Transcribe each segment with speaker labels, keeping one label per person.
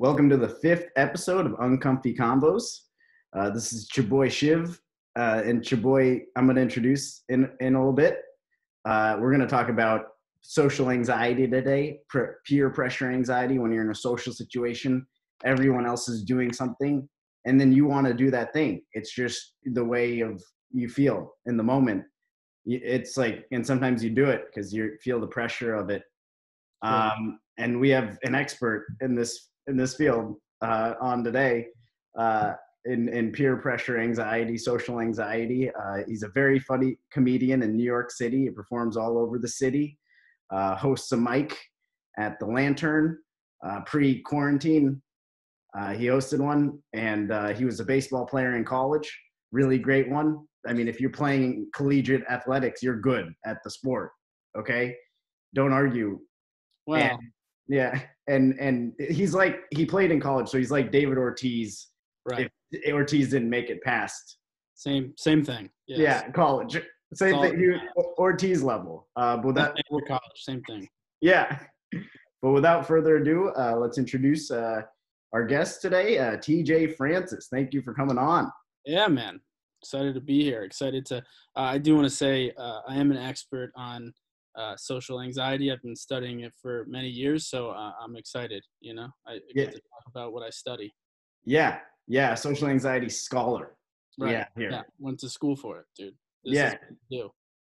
Speaker 1: Welcome to the fifth episode of UnCoMfY CoNvOs. This is your boy Shiv, and your boy I'm going to introduce in a little bit. We're going to talk about social anxiety today, peer pressure anxiety when you're in a social situation. Everyone else is doing something, and then you want to do that thing. It's just the way of you feel in the moment. It's like, and sometimes you do it because you feel the pressure of it. And we have an expert in this field on today in peer pressure anxiety, social anxiety. He's a very funny comedian in New York City. He performs all over the city, hosts a mic at the Lantern pre-quarantine. He hosted one, and he was a baseball player in college. Really great one. I mean, if you're playing collegiate athletics, you're good at the sport. Okay, don't argue.
Speaker 2: Wow.
Speaker 1: Yeah, and he's like, he played in college, so he's like David Ortiz.
Speaker 2: Right.
Speaker 1: If Ortiz didn't make it past.
Speaker 2: Same thing. Yes.
Speaker 1: Yeah, college. Same thing. Ortiz level. But that
Speaker 2: college, same thing.
Speaker 1: Yeah. But without further ado, let's introduce our guest today, TJ Francis. Thank you for coming on.
Speaker 2: Yeah, man. Excited to be here. Excited to. I do want to say I am an expert on social anxiety. I've been studying it for many years, so I'm excited. I get to talk about what I study.
Speaker 1: Yeah, social anxiety scholar.
Speaker 2: Right.
Speaker 1: Yeah, here.
Speaker 2: Yeah, went to school for it, dude.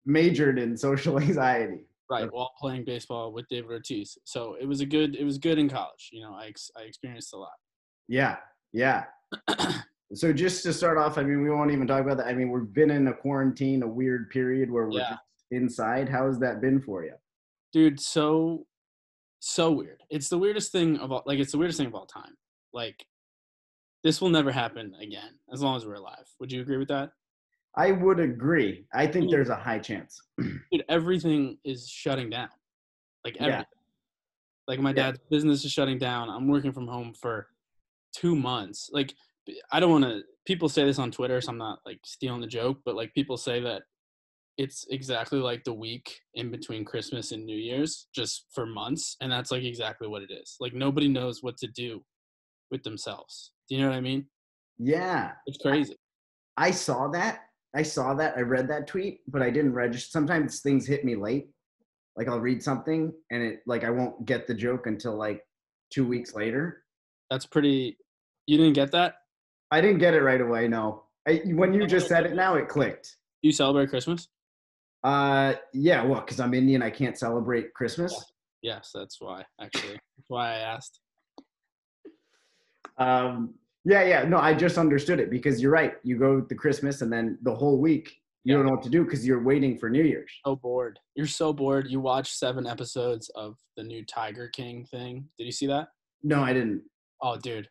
Speaker 1: Majored in social anxiety.
Speaker 2: Right, while playing baseball with David Ortiz. So it was good in college. I experienced a lot.
Speaker 1: Yeah. So just to start off, I mean, we won't even talk about that. I mean, we've been in a quarantine, a weird period where we're just inside. How has that been for you?
Speaker 2: Dude, so weird. It's the weirdest thing of all, it's the weirdest thing of all time. Like, this will never happen again as long as we're alive. Would you agree with that?
Speaker 1: I would agree. I think there's a high chance.
Speaker 2: Dude, everything is shutting down. Like, everything. Like, my dad's business is shutting down. I'm working from home for 2 months. Like, I don't want to, people say this on Twitter, so I'm not, stealing the joke, but, people say that it's exactly like the week in between Christmas and New Year's, just for months, and that's, exactly what it is. Like, nobody knows what to do with themselves. Do you know what I mean?
Speaker 1: Yeah.
Speaker 2: It's crazy.
Speaker 1: I saw that. I read that tweet, but I didn't register. Sometimes things hit me late. Like, I'll read something, and it, I won't get the joke until, 2 weeks later.
Speaker 2: That's pretty – you didn't get that?
Speaker 1: I didn't get it right away, no. When you just said it now, it clicked.
Speaker 2: Do you celebrate Christmas?
Speaker 1: Yeah, well, because I'm Indian, I can't celebrate Christmas.
Speaker 2: Yes, that's why, actually. That's why I asked.
Speaker 1: Yeah. No, I just understood it because you're right. You go to Christmas and then the whole week you don't know what to do because you're waiting for New Year's.
Speaker 2: So bored. You're so bored. You watched 7 episodes of the new Tiger King thing. Did you see that?
Speaker 1: No, I didn't.
Speaker 2: Oh, dude.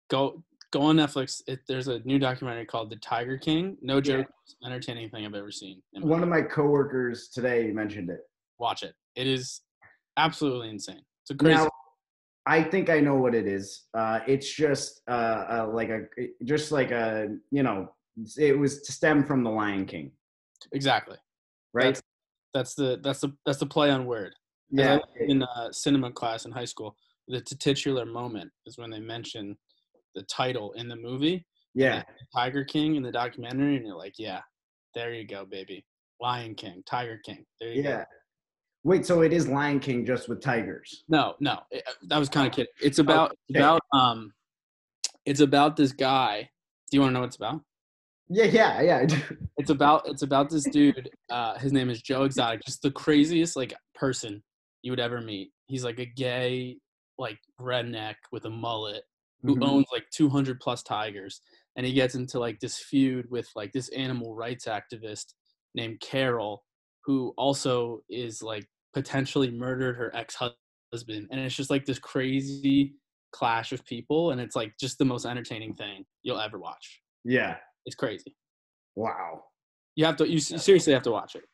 Speaker 2: Go on Netflix. There's a new documentary called The Tiger King. No joke. Most entertaining thing I've ever seen.
Speaker 1: One of my coworkers today mentioned it.
Speaker 2: Watch it. It is absolutely insane. It's a crazy.
Speaker 1: Now, I think I know what it is. It's just it was to stem from The Lion King.
Speaker 2: Exactly.
Speaker 1: Right.
Speaker 2: That's the play on word.
Speaker 1: Yeah.
Speaker 2: In cinema class in high school, the titular moment is when they mention the title in the movie.
Speaker 1: Yeah.
Speaker 2: Tiger King in the documentary, and you're like, yeah, there you go, baby. Lion King, Tiger King. There you go.
Speaker 1: Wait, so it is Lion King just with tigers?
Speaker 2: No, that was kind of kidding. It's about this guy. Do you want to know what it's about?
Speaker 1: Yeah.
Speaker 2: It's about this dude. His name is Joe Exotic. Just the craziest person you would ever meet. He's a gay redneck with a mullet who owns 200 plus tigers, and he gets into this feud with this animal rights activist named Carol, who also is potentially murdered her ex-husband, and it's just this crazy clash of people, and it's just the most entertaining thing you'll ever watch.
Speaker 1: Yeah,
Speaker 2: it's crazy.
Speaker 1: Wow.
Speaker 2: You seriously have to watch it.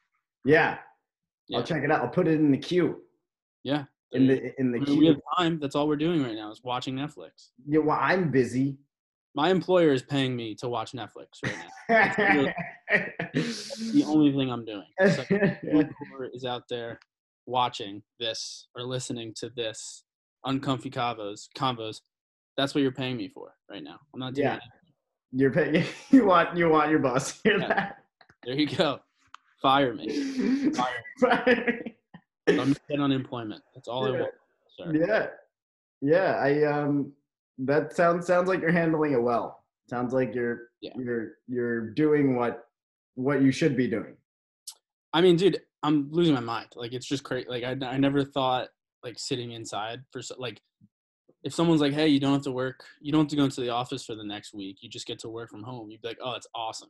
Speaker 1: Yeah. I'll check it out. I'll put it in the queue.
Speaker 2: Yeah.
Speaker 1: In the queue.
Speaker 2: We have time. That's all we're doing right now is watching Netflix.
Speaker 1: Yeah, well, I'm busy.
Speaker 2: My employer is paying me to watch Netflix right now. That's the only thing I'm doing. So whoever is out there watching this or listening to this UnCoMfY CoNvOs, That's what you're paying me for right now. I'm not doing
Speaker 1: Yeah.
Speaker 2: it.
Speaker 1: You're paying. You want your boss to hear
Speaker 2: Yeah.
Speaker 1: that?
Speaker 2: There you go. Fire me.
Speaker 1: Fire me.
Speaker 2: Let me get unemployment. That's all I want, sir.
Speaker 1: Yeah. Yeah. That sounds like you're handling it well. Sounds like you're doing what you should be doing.
Speaker 2: I mean, dude, I'm losing my mind. Like, it's just crazy. Like, I never thought like sitting inside for like, if someone's like, hey, you don't have to work, you don't have to go into the office for the next week, you just get to work from home, you'd be like, oh, it's awesome.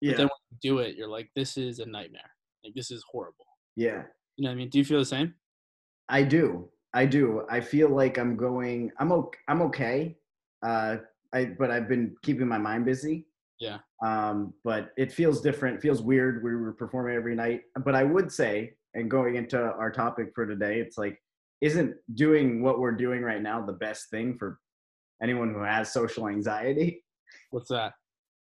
Speaker 2: But then when you do it, you're like, this is a nightmare. Like, this is horrible.
Speaker 1: Yeah.
Speaker 2: You know what I mean? Do you feel the same?
Speaker 1: I do. I feel like I'm okay. But I've been keeping my mind busy.
Speaker 2: Yeah.
Speaker 1: But it feels different. It feels weird. We were performing every night. But I would say, and going into our topic for today, it's like, isn't doing what we're doing right now the best thing for anyone who has social anxiety?
Speaker 2: What's that?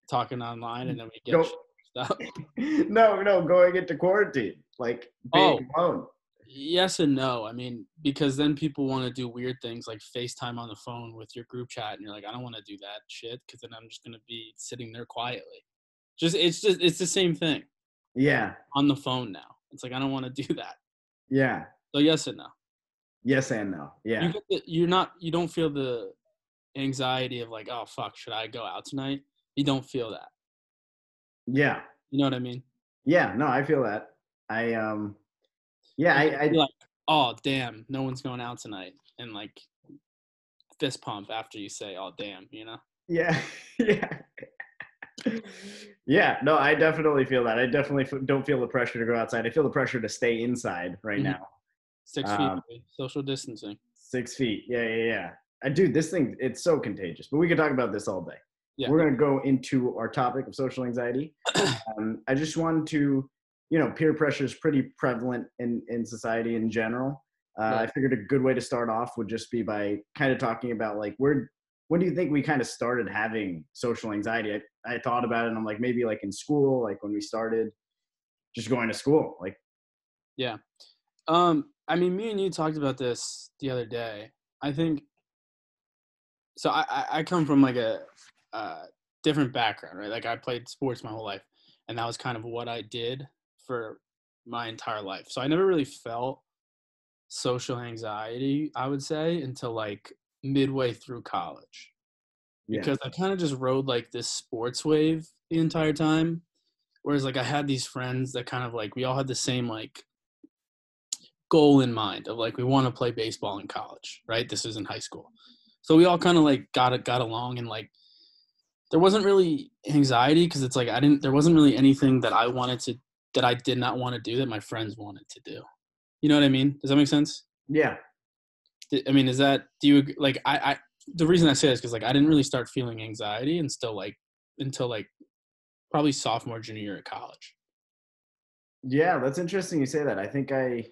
Speaker 2: Talking online and then we get stuff.
Speaker 1: No, going into quarantine, like being alone.
Speaker 2: Yes and no. I mean, because then people want to do weird things like FaceTime on the phone with your group chat, and you're like, I don't want to do that shit because then I'm just gonna be sitting there quietly. It's the same thing.
Speaker 1: Yeah.
Speaker 2: On the phone now. It's like I don't want to do that.
Speaker 1: Yeah.
Speaker 2: So yes and no.
Speaker 1: Yes and no. Yeah.
Speaker 2: You don't feel the anxiety of like, oh fuck, should I go out tonight? You don't feel that.
Speaker 1: Yeah.
Speaker 2: You know what I mean?
Speaker 1: Yeah. No, I feel that. I
Speaker 2: like, oh damn, no one's going out tonight, and like fist pump after you say, oh damn, you know?
Speaker 1: Yeah. Yeah. Yeah. No, I definitely feel that. I definitely don't feel the pressure to go outside. I feel the pressure to stay inside right now.
Speaker 2: 6 feet, social distancing.
Speaker 1: 6 feet. Yeah. Dude, this thing, it's so contagious, but we could talk about this all day.
Speaker 2: Yeah.
Speaker 1: We're going to go into our topic of social anxiety. I just wanted to, peer pressure is pretty prevalent in society in general.
Speaker 2: Right.
Speaker 1: I figured a good way to start off would just be by kind of talking about like, when do you think we kind of started having social anxiety? I thought about it and I'm like, maybe like in school, like when we started just going to school, like.
Speaker 2: Yeah. I mean, me and you talked about this the other day. I think, so I come from like a different background, right? Like I played sports my whole life, and that was kind of what I did for my entire life. So I never really felt social anxiety, I would say, until like midway through college.
Speaker 1: Yeah.
Speaker 2: Because I kind of just rode like this sports wave the entire time. Whereas like I had these friends that kind of like, we all had the same like goal in mind of like, we want to play baseball in college, right? This is in high school. So we all kind of like got along, and like there wasn't really anxiety because it's like there wasn't really anything that I did not want to do that my friends wanted to do. You know what I mean? Does that make sense?
Speaker 1: Yeah.
Speaker 2: I mean, do you like, the reason I say this is because like I didn't really start feeling anxiety until probably sophomore, junior year at college.
Speaker 1: Yeah, that's interesting you say that. I think I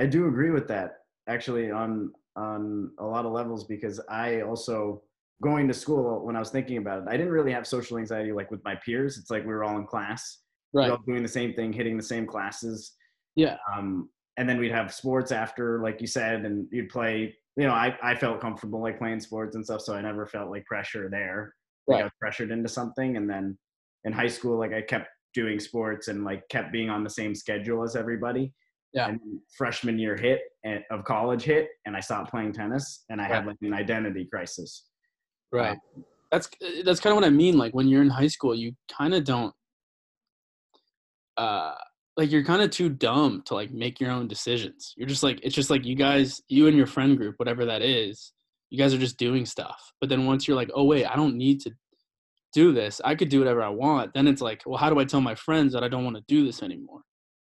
Speaker 1: do agree with that actually on a lot of levels, because I also, going to school, when I was thinking about it, I didn't really have social anxiety like with my peers. It's like we were all in class,
Speaker 2: right?
Speaker 1: We were all doing the same thing, hitting the same classes.
Speaker 2: Yeah.
Speaker 1: And then we'd have sports after, like you said, and you'd play. I felt comfortable like playing sports and stuff, so I never felt like pressure there. Like I was pressured into something. And then in high school, like I kept doing sports and like kept being on the same schedule as everybody.
Speaker 2: Yeah.
Speaker 1: And freshman year of college hit, and I stopped playing tennis, and I had like an identity crisis.
Speaker 2: Right. That's kind of what I mean. Like when you're in high school, you kind of don't, like you're kind of too dumb to like make your own decisions. You're just like, it's just like you and your friend group, whatever that is, you guys are just doing stuff. But then once you're like, oh wait, I don't need to do this, I could do whatever I want. Then it's like, well, how do I tell my friends that I don't want to do this anymore?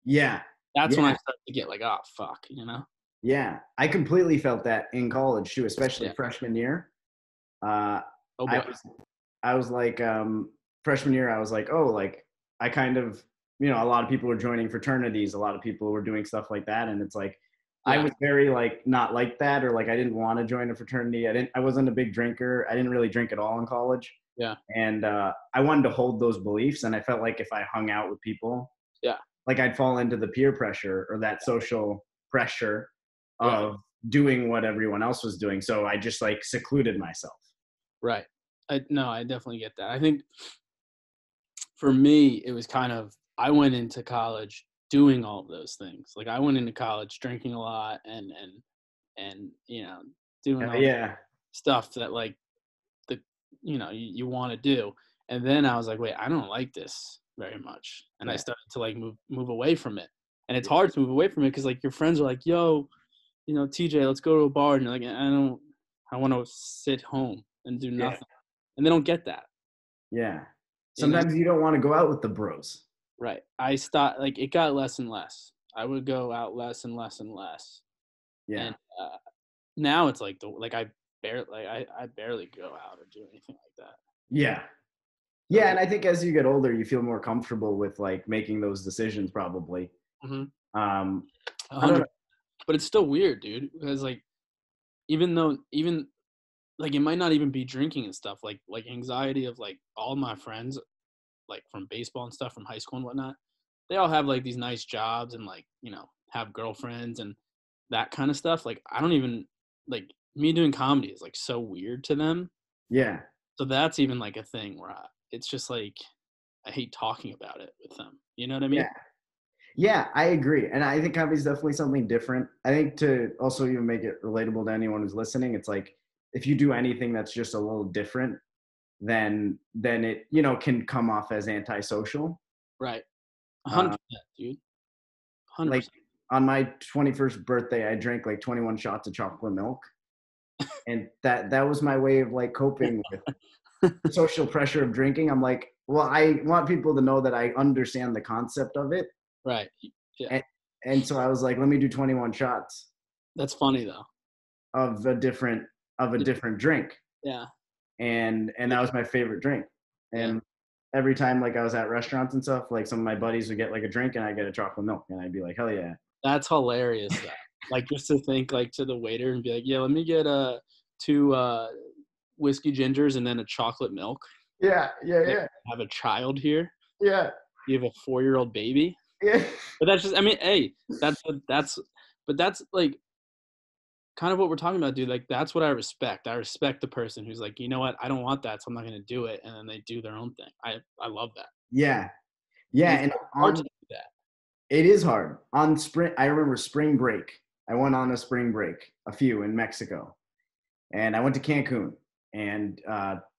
Speaker 1: Yeah.
Speaker 2: That's when I start to get like, oh fuck, you know?
Speaker 1: Yeah. I completely felt that in college too, especially freshman year. I was like, freshman year, I was like, oh, like I kind of, a lot of people were joining fraternities. A lot of people were doing stuff like that. And it's like, I was very like, not like that, or like, I didn't want to join a fraternity. I wasn't a big drinker. I didn't really drink at all in college.
Speaker 2: Yeah.
Speaker 1: And I wanted to hold those beliefs. And I felt like if I hung out with people, like I'd fall into the peer pressure or that social pressure of doing what everyone else was doing. So I just like secluded myself.
Speaker 2: Right. I definitely get that. I think for me, it was kind of, I went into college doing all of those things. Like I went into college drinking a lot and doing all the
Speaker 1: Yeah.
Speaker 2: stuff that like the you want to do. And then I was like, wait, I don't like this very much. And I
Speaker 1: Yeah.
Speaker 2: started to like move away from it. And it's hard to move away from it because like your friends are like, yo, TJ, let's go to a bar. And you're like, I want to sit home and do
Speaker 1: Yeah.
Speaker 2: nothing. And they don't get that.
Speaker 1: Yeah.
Speaker 2: You know?
Speaker 1: Sometimes you don't want to go out with the bros.
Speaker 2: Right. I stopped, like, it got less and less. I would go out less and less and less.
Speaker 1: Yeah.
Speaker 2: And now it's like, I barely go out or do anything like that.
Speaker 1: Yeah. Yeah. And I think as you get older, you feel more comfortable with like making those decisions probably.
Speaker 2: Mm-hmm.
Speaker 1: I don't
Speaker 2: 100.
Speaker 1: know.
Speaker 2: But it's still weird, dude. Because like, even like it might not even be drinking and stuff. Like anxiety of like all my friends, like from baseball and stuff from high school and whatnot, they all have like these nice jobs and like, have girlfriends and that kind of stuff. Like I don't even like me doing comedy is like so weird to them.
Speaker 1: Yeah.
Speaker 2: So that's even like a thing where it's just like I hate talking about it with them. You know what I mean?
Speaker 1: Yeah. Yeah, I agree. And I think comedy is definitely something different. I think to also even make it relatable to anyone who's listening, it's like if you do anything that's just a little different, then it, can come off as antisocial.
Speaker 2: Right. 100%,
Speaker 1: Uh,
Speaker 2: dude.
Speaker 1: like
Speaker 2: 100%.
Speaker 1: on my 21st birthday, I drank like 21 shots of chocolate milk. And that was my way of like coping with the social pressure of drinking. I'm like, well, I want people to know that I understand the concept of it.
Speaker 2: Right. Yeah.
Speaker 1: And so I was like, let me do 21 shots
Speaker 2: That's funny though.
Speaker 1: of a different drink.
Speaker 2: Yeah.
Speaker 1: And that was my favorite drink. And
Speaker 2: Yeah.
Speaker 1: every time like I was at restaurants and stuff, like some of my buddies would get like a drink and I'd get a chocolate milk and I'd be like, hell yeah.
Speaker 2: That's hilarious though. Like just to think like to the waiter and be like, yeah, let me get 2 whiskey gingers and then a chocolate milk.
Speaker 1: Yeah, yeah,
Speaker 2: Like,
Speaker 1: yeah.
Speaker 2: have a child here.
Speaker 1: Yeah.
Speaker 2: You have a 4-year-old baby.
Speaker 1: Yeah.
Speaker 2: But that's just, I mean, hey, but that's like kind of what we're talking about, dude. Like that's what I respect. I respect the person who's like, you know what, I don't want that, so I'm not gonna do it, and then they do their own thing. I love that.
Speaker 1: Yeah. Yeah.
Speaker 2: And
Speaker 1: And
Speaker 2: it's hard to do that.
Speaker 1: it is hard. I remember spring break. I went on a spring break, a few in Mexico. And I went to Cancun. And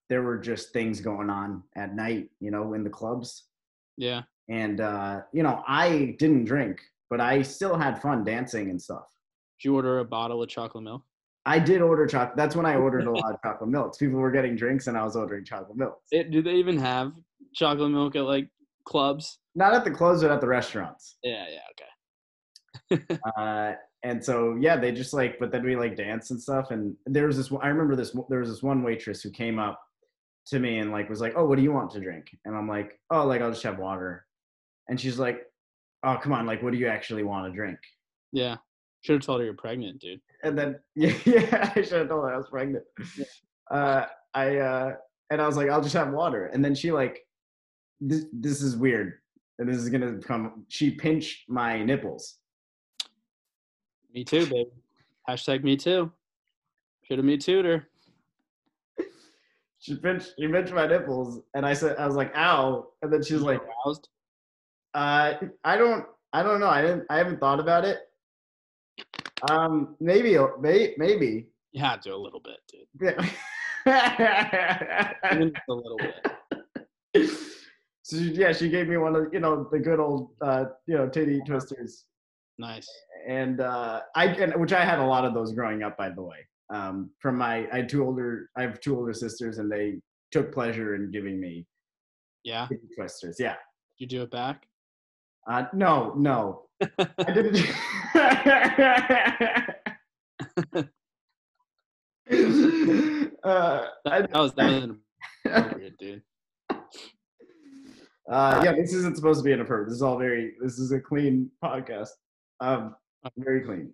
Speaker 1: there were just things going on at night, in the clubs.
Speaker 2: Yeah.
Speaker 1: And, I didn't drink, but I still had fun dancing and stuff.
Speaker 2: Did you order a bottle of chocolate milk?
Speaker 1: I did order chocolate. That's when I ordered a lot of chocolate milks. People were getting drinks and I was ordering chocolate milks.
Speaker 2: Do they even have chocolate milk at like clubs?
Speaker 1: Not at the clubs, but at the restaurants.
Speaker 2: Yeah, okay.
Speaker 1: And so, yeah, they just like, but then we like dance and stuff. And there was this, I remember there was this one waitress who came up to me and like, was like, oh, what do you want to drink? And I'm like, oh, like, I'll just have water. And she's like, oh, come on. Like, what do you actually want to drink?
Speaker 2: Yeah. Should have told her you're pregnant, dude.
Speaker 1: And then, yeah, I should have told her I was pregnant.
Speaker 2: Yeah.
Speaker 1: And I was like, I'll just have water. And then she like, this is weird. And this is going to come, she pinched my nipples.
Speaker 2: Me too, baby. Hashtag me too. Should have me too'd her.
Speaker 1: She pinched my nipples. And I was like, ow. And then she was like,
Speaker 2: aroused?
Speaker 1: I don't know. I haven't thought about it. Maybe.
Speaker 2: You had to a little bit, dude.
Speaker 1: Yeah.
Speaker 2: Even a little bit.
Speaker 1: So yeah, she gave me one of the good old titty twisters.
Speaker 2: Nice.
Speaker 1: And which I had a lot of those growing up, by the way. I have two older sisters, and they took pleasure in giving me titty twisters. Yeah.
Speaker 2: Did you do it back?
Speaker 1: No. I didn't.
Speaker 2: That was inappropriate, dude.
Speaker 1: Yeah, this isn't supposed to be inappropriate. This is a clean podcast. Very clean.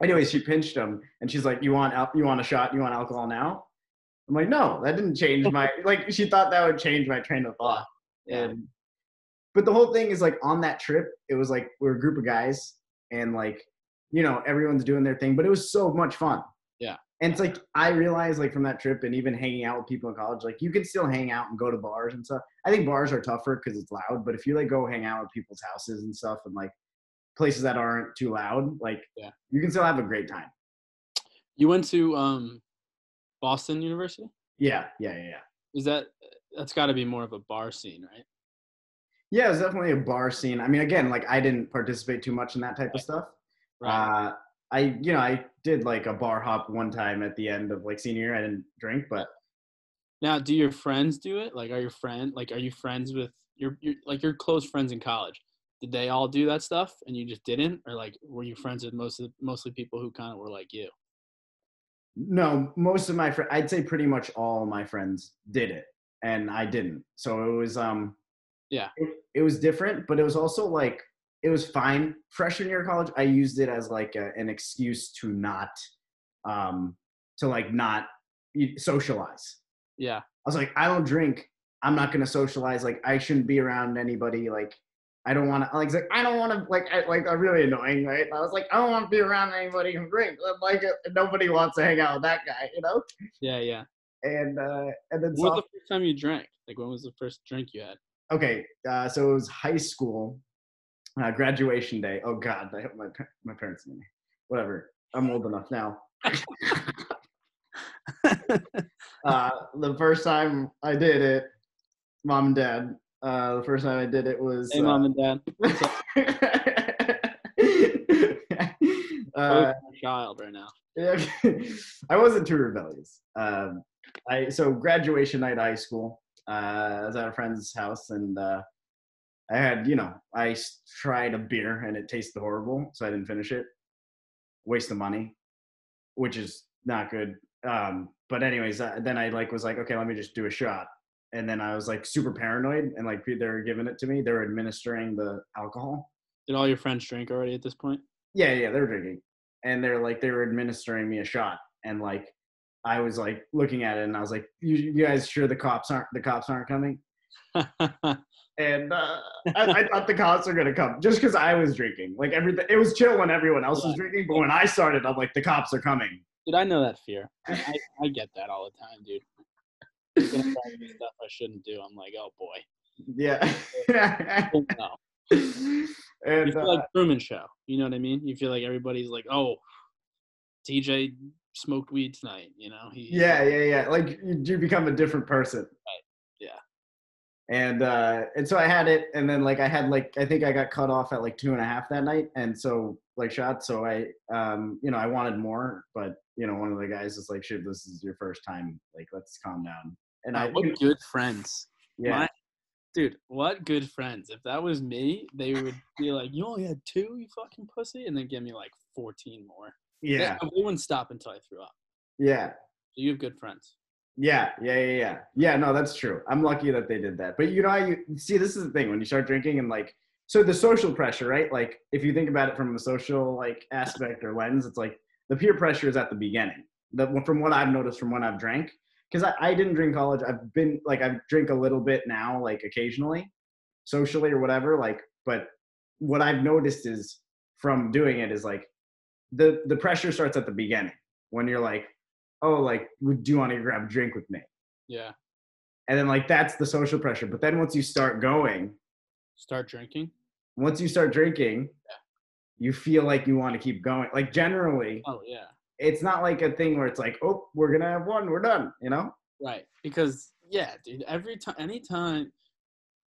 Speaker 1: Anyways, she pinched him and she's like, you want a shot? You want alcohol now? I'm like, no, that didn't change my, like, she thought that would change my train of thought.
Speaker 2: Yeah.
Speaker 1: But the whole thing is like on that trip, it was like, we're a group of guys and like, everyone's doing their thing, but it was so much fun.
Speaker 2: Yeah.
Speaker 1: And it's like, I realized like from that trip and even hanging out with people in college, like you can still hang out and go to bars and stuff. I think bars are tougher because it's loud, but if you like go hang out with people's houses and stuff and like places that aren't too loud, like
Speaker 2: Yeah.
Speaker 1: you can still have a great time.
Speaker 2: You went to Boston University?
Speaker 1: Yeah.
Speaker 2: Is that's got to be more of a bar scene, right?
Speaker 1: Yeah, it was definitely a bar scene. I mean, again, like I didn't participate too much in that type of stuff.
Speaker 2: Right.
Speaker 1: I did like a bar hop one time at the end of like senior year. I didn't drink, but
Speaker 2: Now, do your friends do it? Like, are you friends with your close friends in college? Did they all do that stuff and you just didn't, or like were you friends with mostly people who kind of were like you?
Speaker 1: no, most of my friends, I'd say pretty much all my friends did it, and I didn't. So it was
Speaker 2: Yeah.
Speaker 1: it was different, but it was also like it was fine. Freshman year of college, I used it as like an excuse to not um not socialize.
Speaker 2: Yeah.
Speaker 1: I was like, I don't drink. I'm not gonna socialize. Like, I shouldn't be around anybody. Like, I don't want to. Like, I don't want to. I'm really annoying, right? I was like, I don't want to be around anybody who drinks. Like, nobody wants to hang out with that guy, you know?
Speaker 2: Yeah. Yeah.
Speaker 1: And then
Speaker 2: When was the first time you drank? Like, when was the first drink you had?
Speaker 1: okay, so it was high school, graduation day. Oh God, I hope my parents know me. Whatever. I'm old enough now. The first time I did it, mom and dad. The first time I did it was.
Speaker 2: Hey, mom and dad. Child right now.
Speaker 1: Yeah, I wasn't too rebellious. So graduation night of high school. I was at a friend's house and I had, I tried a beer and it tasted horrible, so I didn't finish it. Waste of money, which is not good. But anyways, then I was like, okay, let me just do a shot. And then I was like super paranoid and like they were giving it to me. They were administering the alcohol.
Speaker 2: Did all your friends drink already at this point?
Speaker 1: Yeah, they were drinking. And they were administering me a shot. And like, I was like looking at it and I was like, you guys sure the cops aren't coming? And I thought the cops were gonna come just because I was drinking. Like everything, it was chill when everyone else was drinking, but when I started, I'm like, the cops are coming.
Speaker 2: Dude, I know that fear. I get that all the time, dude. Gonna try to do stuff I shouldn't do. I'm like, oh boy.
Speaker 1: Yeah.
Speaker 2: Oh, no.
Speaker 1: And
Speaker 2: you feel like Truman Show. You know what I mean? You feel like everybody's like, oh, TJ smoked weed tonight. You know?
Speaker 1: Yeah. Like you become a different person.
Speaker 2: Right. Yeah.
Speaker 1: And so I had it, and then like I had like I think I got cut off at like 2.5 that night, and so like shots. So I I wanted more, but one of the guys is like, "Shiv, this is your first time. Like, let's calm down." And
Speaker 2: what good friends.
Speaker 1: Yeah.
Speaker 2: Dude, what good friends. If that was me, they would be like, you only had 2, you fucking pussy, and then give me like 14 more.
Speaker 1: Yeah.
Speaker 2: They wouldn't stop until I threw up.
Speaker 1: Yeah.
Speaker 2: So you have good friends.
Speaker 1: Yeah. Yeah, no, that's true. I'm lucky that they did that. But you see, this is the thing when you start drinking and like, so the social pressure, right? Like if you think about it from a social like aspect or lens, it's like the peer pressure is at the beginning. From what I've noticed from when I've drank, because I didn't drink college. I drink a little bit now, like occasionally, socially or whatever. Like, but what I've noticed is from doing it is like the pressure starts at the beginning when you're like, oh, like, do you want to grab a drink with me?
Speaker 2: Yeah.
Speaker 1: And then like that's the social pressure. But then once you start drinking,
Speaker 2: yeah,
Speaker 1: you feel like you want to keep going. Like generally,
Speaker 2: oh yeah,
Speaker 1: it's not like a thing where it's like, oh, we're gonna have one, we're done,
Speaker 2: Right. Because yeah, dude, anytime,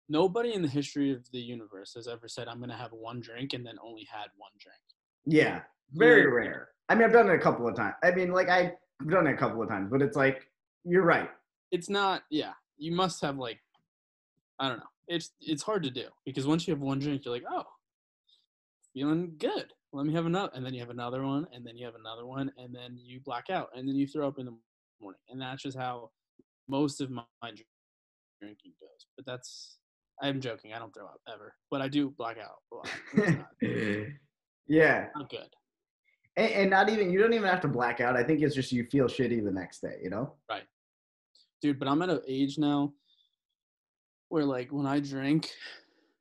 Speaker 2: nobody in the history of the universe has ever said I'm gonna have one drink and then only had one drink.
Speaker 1: Yeah, very rare. I mean, I've done it a couple of times. I mean, like I've done it a couple of times, but it's like you're right.
Speaker 2: It's not. Yeah, you must have like, I don't know. It's hard to do because once you have one drink, you're like, oh, feeling good. Let me have another, and then you have another one, and then you have another one, and then you black out, and then you throw up in the morning, and that's just how most of my drinking goes. But I'm joking. I don't throw up ever, but I do black out a lot.
Speaker 1: Yeah.
Speaker 2: Not good.
Speaker 1: And not even, you don't even have to black out. I think it's just you feel shitty the next day,
Speaker 2: Right. Dude, but I'm at an age now where like when I drink,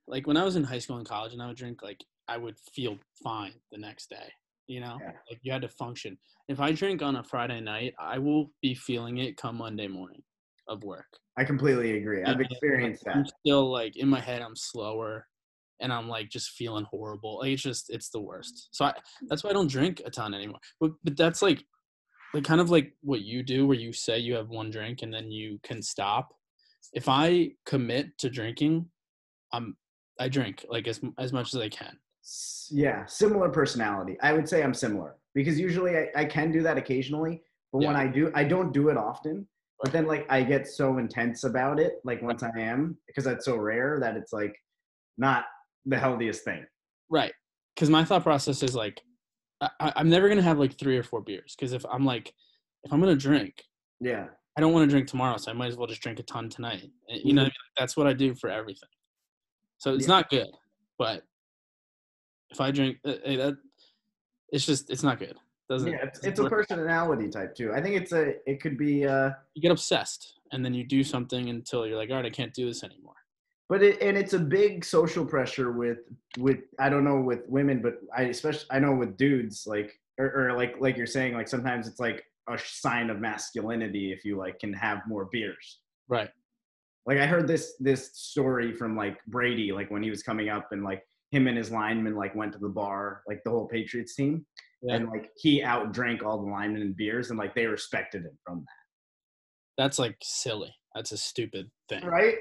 Speaker 2: like when I was in high school and college and I would drink, like I would feel fine the next day. you know?
Speaker 1: Yeah.
Speaker 2: Like you had to function. If I drink on a Friday night, I will be feeling it come Monday morning of work.
Speaker 1: I completely agree. I've
Speaker 2: And
Speaker 1: experienced
Speaker 2: I'm
Speaker 1: that.
Speaker 2: still like in my head, I'm slower and I'm like just feeling horrible. Like it's the worst. So that's why I don't drink a ton anymore. But that's like kind of like what you do where you say you have one drink and then you can stop. If I commit to drinking, I drink like as much as I can.
Speaker 1: Yeah, similar personality. I would say I'm similar because usually I can do that occasionally, but when I do, I don't do it often. But then like I get so intense about it, like once I am, because that's so rare that it's like not the healthiest thing.
Speaker 2: Right. Because my thought process is like, I'm never going to have like 3 or 4 beers. Because if I'm going to drink,
Speaker 1: Yeah.
Speaker 2: I don't want to drink tomorrow. So I might as well just drink a ton tonight. And, you know, that's what I do for everything. So it's not good. But if I drink, it's not good.
Speaker 1: It's a personality type too. I think it could be,
Speaker 2: you get obsessed and then you do something until you're like, all right, I can't do this anymore.
Speaker 1: But it's a big social pressure with I don't know with women, but I know with dudes like or like you're saying, like sometimes it's like a sign of masculinity if you like can have more beers.
Speaker 2: Right.
Speaker 1: Like I heard this story from like Brady, like when he was coming up and like him and his linemen like went to the bar, like the whole Patriots team, and like he outdrank all the linemen in beers and like they respected him from that.
Speaker 2: That's like silly. That's a stupid thing.
Speaker 1: Right.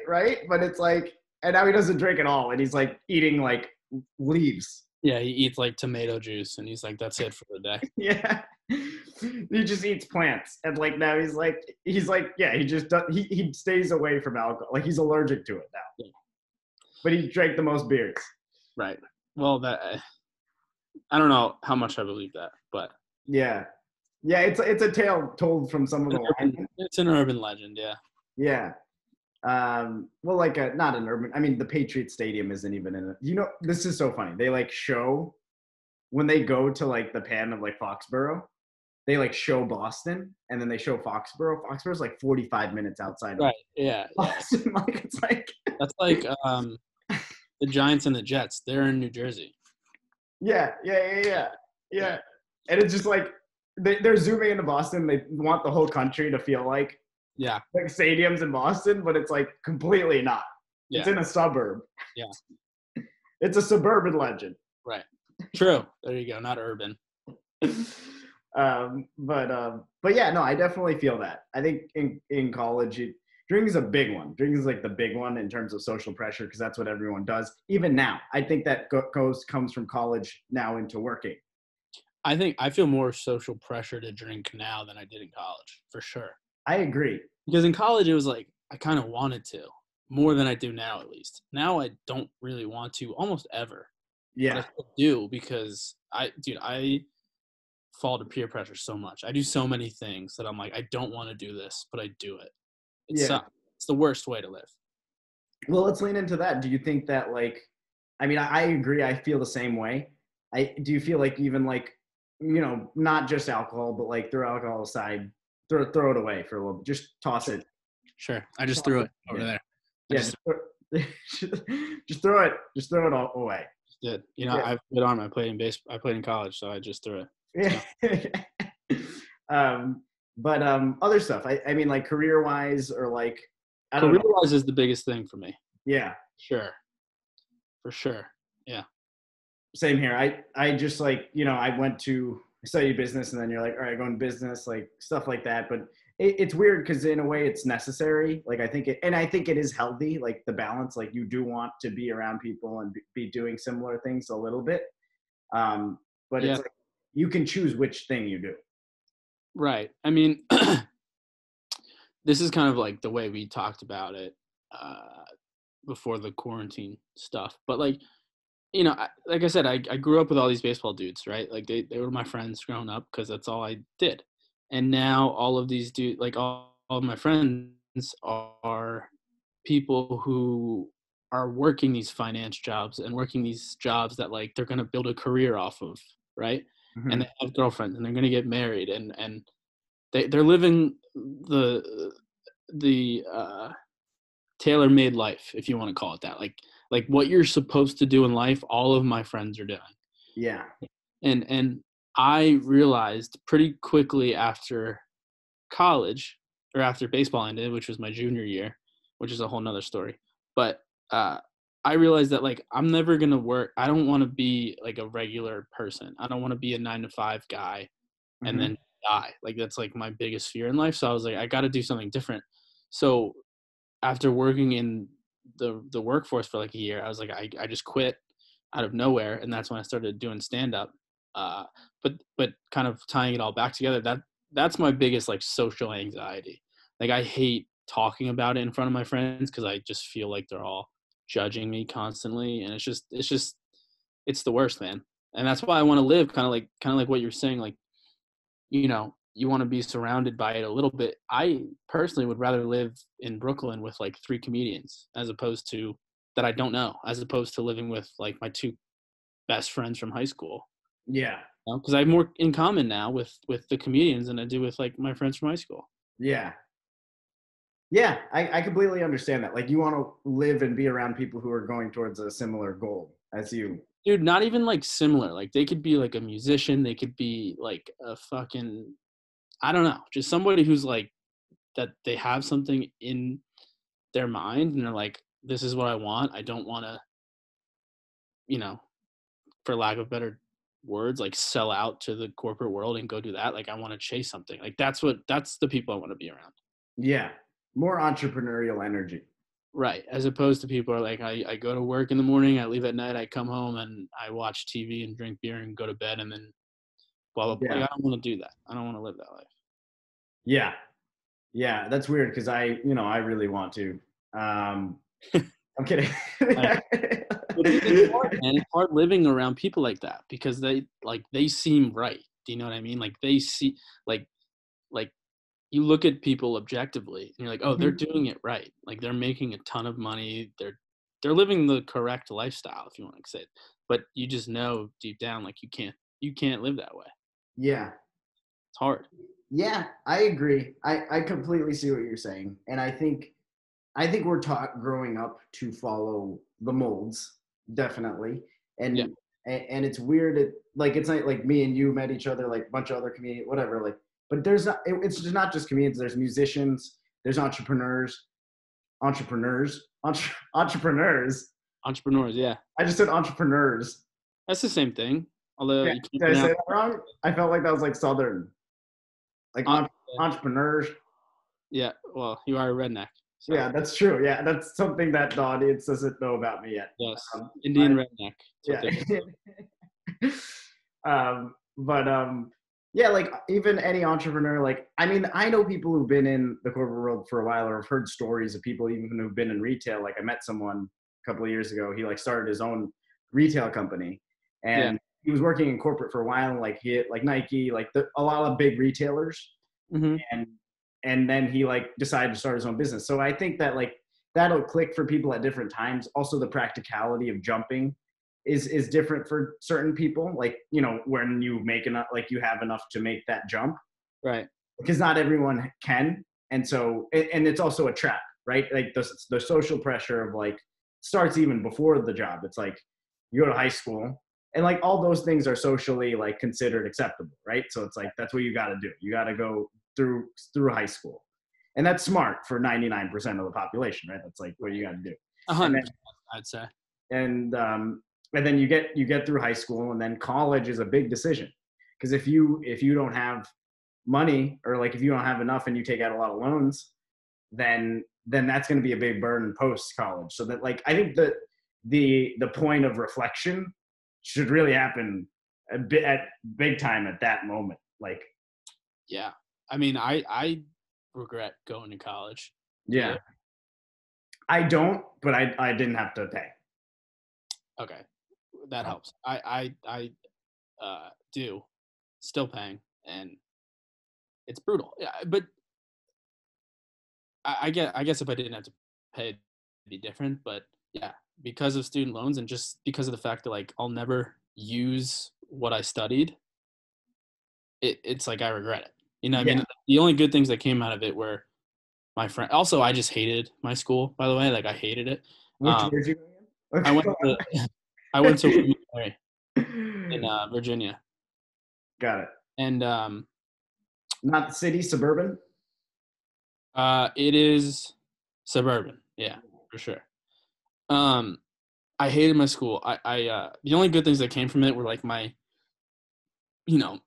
Speaker 1: But it's like, and now he doesn't drink at all, and he's like eating like leaves.
Speaker 2: Yeah, he eats like tomato juice, and he's like, "That's it for the day."
Speaker 1: Yeah, he just eats plants, and like now he's like, yeah, he just does, he stays away from alcohol, like he's allergic to it now. Yeah. But he drank the most beers.
Speaker 2: Right. Well, I don't know how much I believe that, but
Speaker 1: yeah, it's a tale told from some of the linemen.
Speaker 2: It's an urban legend, yeah.
Speaker 1: Yeah. Well, like not an urban. I mean, the Patriots Stadium isn't even in it. You know, this is so funny. They like show when they go to like the pan of like Foxborough, they like show Boston, and then they show Foxborough. Foxborough's like 45 minutes outside.
Speaker 2: Right. Yeah.
Speaker 1: Boston. Like it's like
Speaker 2: that's like the Giants and the Jets. They're in New Jersey.
Speaker 1: Yeah. And it's just like they're zooming into Boston. They want the whole country to feel like stadiums in Boston, but it's like completely not. Yeah. It's in a suburb.
Speaker 2: Yeah.
Speaker 1: It's a suburban legend.
Speaker 2: Right. True. There you go. Not urban.
Speaker 1: But yeah, no, I definitely feel that. I think in college, drinking is a big one. Drinking is like the big one in terms of social pressure because that's what everyone does. Even now, I think that comes from college now into working.
Speaker 2: I think I feel more social pressure to drink now than I did in college, for sure.
Speaker 1: I agree.
Speaker 2: Because in college, it was like I kind of wanted to more than I do now, at least. Now I don't really want to almost ever.
Speaker 1: Yeah.
Speaker 2: But I still do because I fall to peer pressure so much. I do so many things that I'm like, I don't want to do this, but I do it. It's the worst way to live.
Speaker 1: Well, let's lean into that. Do you think that like, I mean, I agree. I feel the same way. Do you feel like even like, you know, not just alcohol, but like throw alcohol aside, throw it away for a little bit. Just toss it.
Speaker 2: Sure. I just threw it over there.
Speaker 1: Just throw it. Just throw it all away.
Speaker 2: Did. You know, I have a good arm. I played in college, so I just threw it.
Speaker 1: Yeah. But other stuff. I mean, like career-wise or like
Speaker 2: career-wise is the biggest thing for me.
Speaker 1: Yeah.
Speaker 2: Sure. For sure. Yeah.
Speaker 1: Same here. I just like, you know, I went to study business and then you're like, all right, go into business, like stuff like that. But it's weird because in a way it's necessary. Like I think it is healthy, like the balance, like you do want to be around people and be doing similar things a little bit. But it's like you can choose which thing you do.
Speaker 2: Right. I mean, this is kind of like the way we talked about it before the quarantine stuff. But like, you know, like I said, I grew up with all these baseball dudes, right? Like they were my friends growing up because that's all I did. And now all of these dudes, like all of my friends are people who are working these finance jobs and working these jobs that like they're going to build a career off of, right? Mm-hmm. And they have girlfriends and they're going to get married and they're living the tailor-made life, if you want to call it that. Like what you're supposed to do in life, all of my friends are doing.
Speaker 1: Yeah.
Speaker 2: And I realized pretty quickly after college, or after baseball ended, which was my junior year, which is a whole nother story. But I realized that like I'm never gonna work. I don't want to be like a regular person. I don't want to be a 9 to 5 guy and
Speaker 1: Mm-hmm.
Speaker 2: then die. Like that's like my biggest fear in life. So I was like, I got to do something different. So after working in the workforce for like a year, I was like, I just quit out of nowhere, and that's when I started doing stand up. Uh, but kind of tying it all back together, that's my biggest like social anxiety. Like I hate talking about it in front of my friends because I just feel like they're all judging me constantly, and it's the worst, man. And that's why I want to live kind of like what you're saying, like you want to be surrounded by it a little bit. I personally would rather live in Brooklyn with like 3 comedians as opposed to that I don't know, as opposed to living with like my 2 best friends from high school.
Speaker 1: Yeah.
Speaker 2: Because I have more in common now with the comedians than I do with like my friends from high school.
Speaker 1: Yeah. Yeah. I completely understand that. Like you want to live and be around people who are going towards a similar goal as you.
Speaker 2: Dude, not even like similar. Like they could be like a musician, they could be like a fucking, I don't know, just somebody who's like that they have something in their mind and they're like, this is what I want. I don't want to, you know, for lack of better words, like sell out to the corporate world and go do that. Like I want to chase something. Like that's the people I want to be around.
Speaker 1: Yeah. More entrepreneurial energy.
Speaker 2: Right. As opposed to people are like, I go to work in the morning, I leave at night, I come home and I watch TV and drink beer and go to bed and then blah, blah, blah.
Speaker 1: Yeah.
Speaker 2: Like, I don't want to do that. I don't want to live that life.
Speaker 1: Yeah. Yeah. That's weird because I really want to. I'm kidding.
Speaker 2: Like, but it's hard, man. It's hard living around people like that because they seem right. Do you know what I mean? Like they see like you look at people objectively and you're like, oh, they're
Speaker 1: Mhm.
Speaker 2: doing it right. Like they're making a ton of money. They're living the correct lifestyle, if you want to say it. But you just know deep down, like you can't live that way.
Speaker 1: Yeah.
Speaker 2: It's hard.
Speaker 1: Yeah, I agree. I completely see what you're saying. And I think we're taught growing up to follow the molds, definitely.
Speaker 2: Yeah.
Speaker 1: And it's weird. Like it's not like me and you met each other, like a bunch of other comedians, whatever. Like, but it's just not just comedians. There's musicians. There's entrepreneurs.
Speaker 2: Entrepreneurs, yeah.
Speaker 1: I just said entrepreneurs.
Speaker 2: That's the same thing. Although
Speaker 1: Yeah,
Speaker 2: you can't
Speaker 1: did I say
Speaker 2: pronounce
Speaker 1: that wrong? I felt like that was like Southern, like
Speaker 2: it.
Speaker 1: entrepreneurs.
Speaker 2: Yeah, well, you are a redneck. So
Speaker 1: Yeah, that's true. Yeah, that's something that the audience doesn't know about me yet.
Speaker 2: yes. Indian redneck. That's what
Speaker 1: Yeah.
Speaker 2: they
Speaker 1: But yeah, like even any entrepreneur, like I mean, I know people who've been in the corporate world for a while, or have heard stories of people even who've been in retail. Like I met someone a couple of years ago. He like started his own retail company,
Speaker 2: Yeah.
Speaker 1: and he was working in corporate for a while. Like he hit like Nike, like a lot of big retailers,
Speaker 2: Mm-hmm.
Speaker 1: and and then he like decided to start his own business. So I think that like that'll click for people at different times. Also, the practicality of jumping is different for certain people. Like when you make enough, like you have enough to make that jump,
Speaker 2: Right.
Speaker 1: because not everyone can. And so and it's also a trap, right? Like the social pressure of like starts even before the job. It's like you go to high school and like all those things are socially like considered acceptable, right? So it's like that's what you got to do. You got to go through high school, and that's smart for 99% of the population, right? That's like what you got to do. And
Speaker 2: 100%,
Speaker 1: then
Speaker 2: I'd say.
Speaker 1: and um, and then you get through high school, and then college is a big decision, because if you don't have money, or like if you don't have enough and you take out a lot of loans, then that's going to be a big burden post college. So that like I think that the point of reflection should really happen a bit at big time at that moment. Like
Speaker 2: Yeah. I mean, I regret going to college. Do you?
Speaker 1: yeah, I don't, but I didn't have to pay.
Speaker 2: Okay. That helps. I do. Still paying, and it's brutal. Yeah, but I guess if I didn't have to pay, it'd be different. But yeah, because of student loans and just because of the fact that like I'll never use what I studied, it's like I regret it. You know what I
Speaker 1: Yeah.
Speaker 2: mean? The only good things that came out of it were my friend. Also, I just hated my school, by the way. Like I hated it.
Speaker 1: Which
Speaker 2: Um,
Speaker 1: where'd you go
Speaker 2: I
Speaker 1: again?
Speaker 2: went to I went to William and Mary in Virginia.
Speaker 1: Got it.
Speaker 2: And
Speaker 1: Not the city, suburban?
Speaker 2: it is suburban. Yeah, for sure. Um, I hated my school. The only good things that came from it were like my, you know,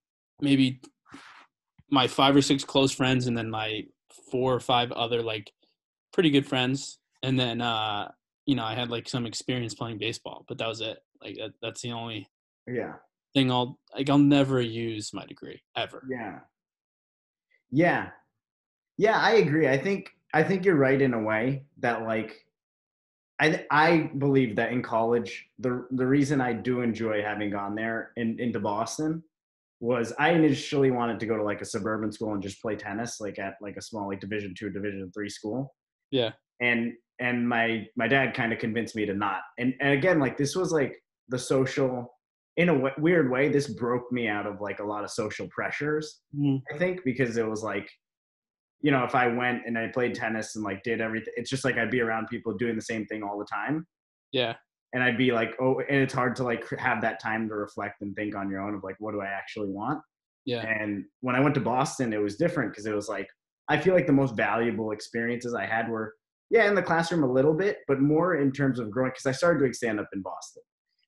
Speaker 2: maybe my 5 or 6 close friends, and then my 4 or 5 other like pretty good friends, and then I had like some experience playing baseball, but that was it. Like that's the only
Speaker 1: Yeah.
Speaker 2: thing I'll never use my degree ever.
Speaker 1: Yeah. Yeah. Yeah, I agree. I think you're right in a way that like I believe that in college the reason I do enjoy having gone there into Boston was I initially wanted to go to like a suburban school and just play tennis like at like a small like Division 2 Division 3 school.
Speaker 2: Yeah.
Speaker 1: And my dad kind of convinced me to not. And again, like this was like the social, in a weird way, this broke me out of like a lot of social pressures,
Speaker 2: Mhm.
Speaker 1: I think, because it was like, if I went and I played tennis and like did everything, it's just like I'd be around people doing the same thing all the time.
Speaker 2: Yeah.
Speaker 1: And I'd be like, oh, and it's hard to like have that time to reflect and think on your own of like, what do I actually want?
Speaker 2: Yeah.
Speaker 1: And when I went to Boston, it was different because it was like, I feel like the most valuable experiences I had were, yeah, in the classroom a little bit, but more in terms of growing, because I started doing stand up in Boston.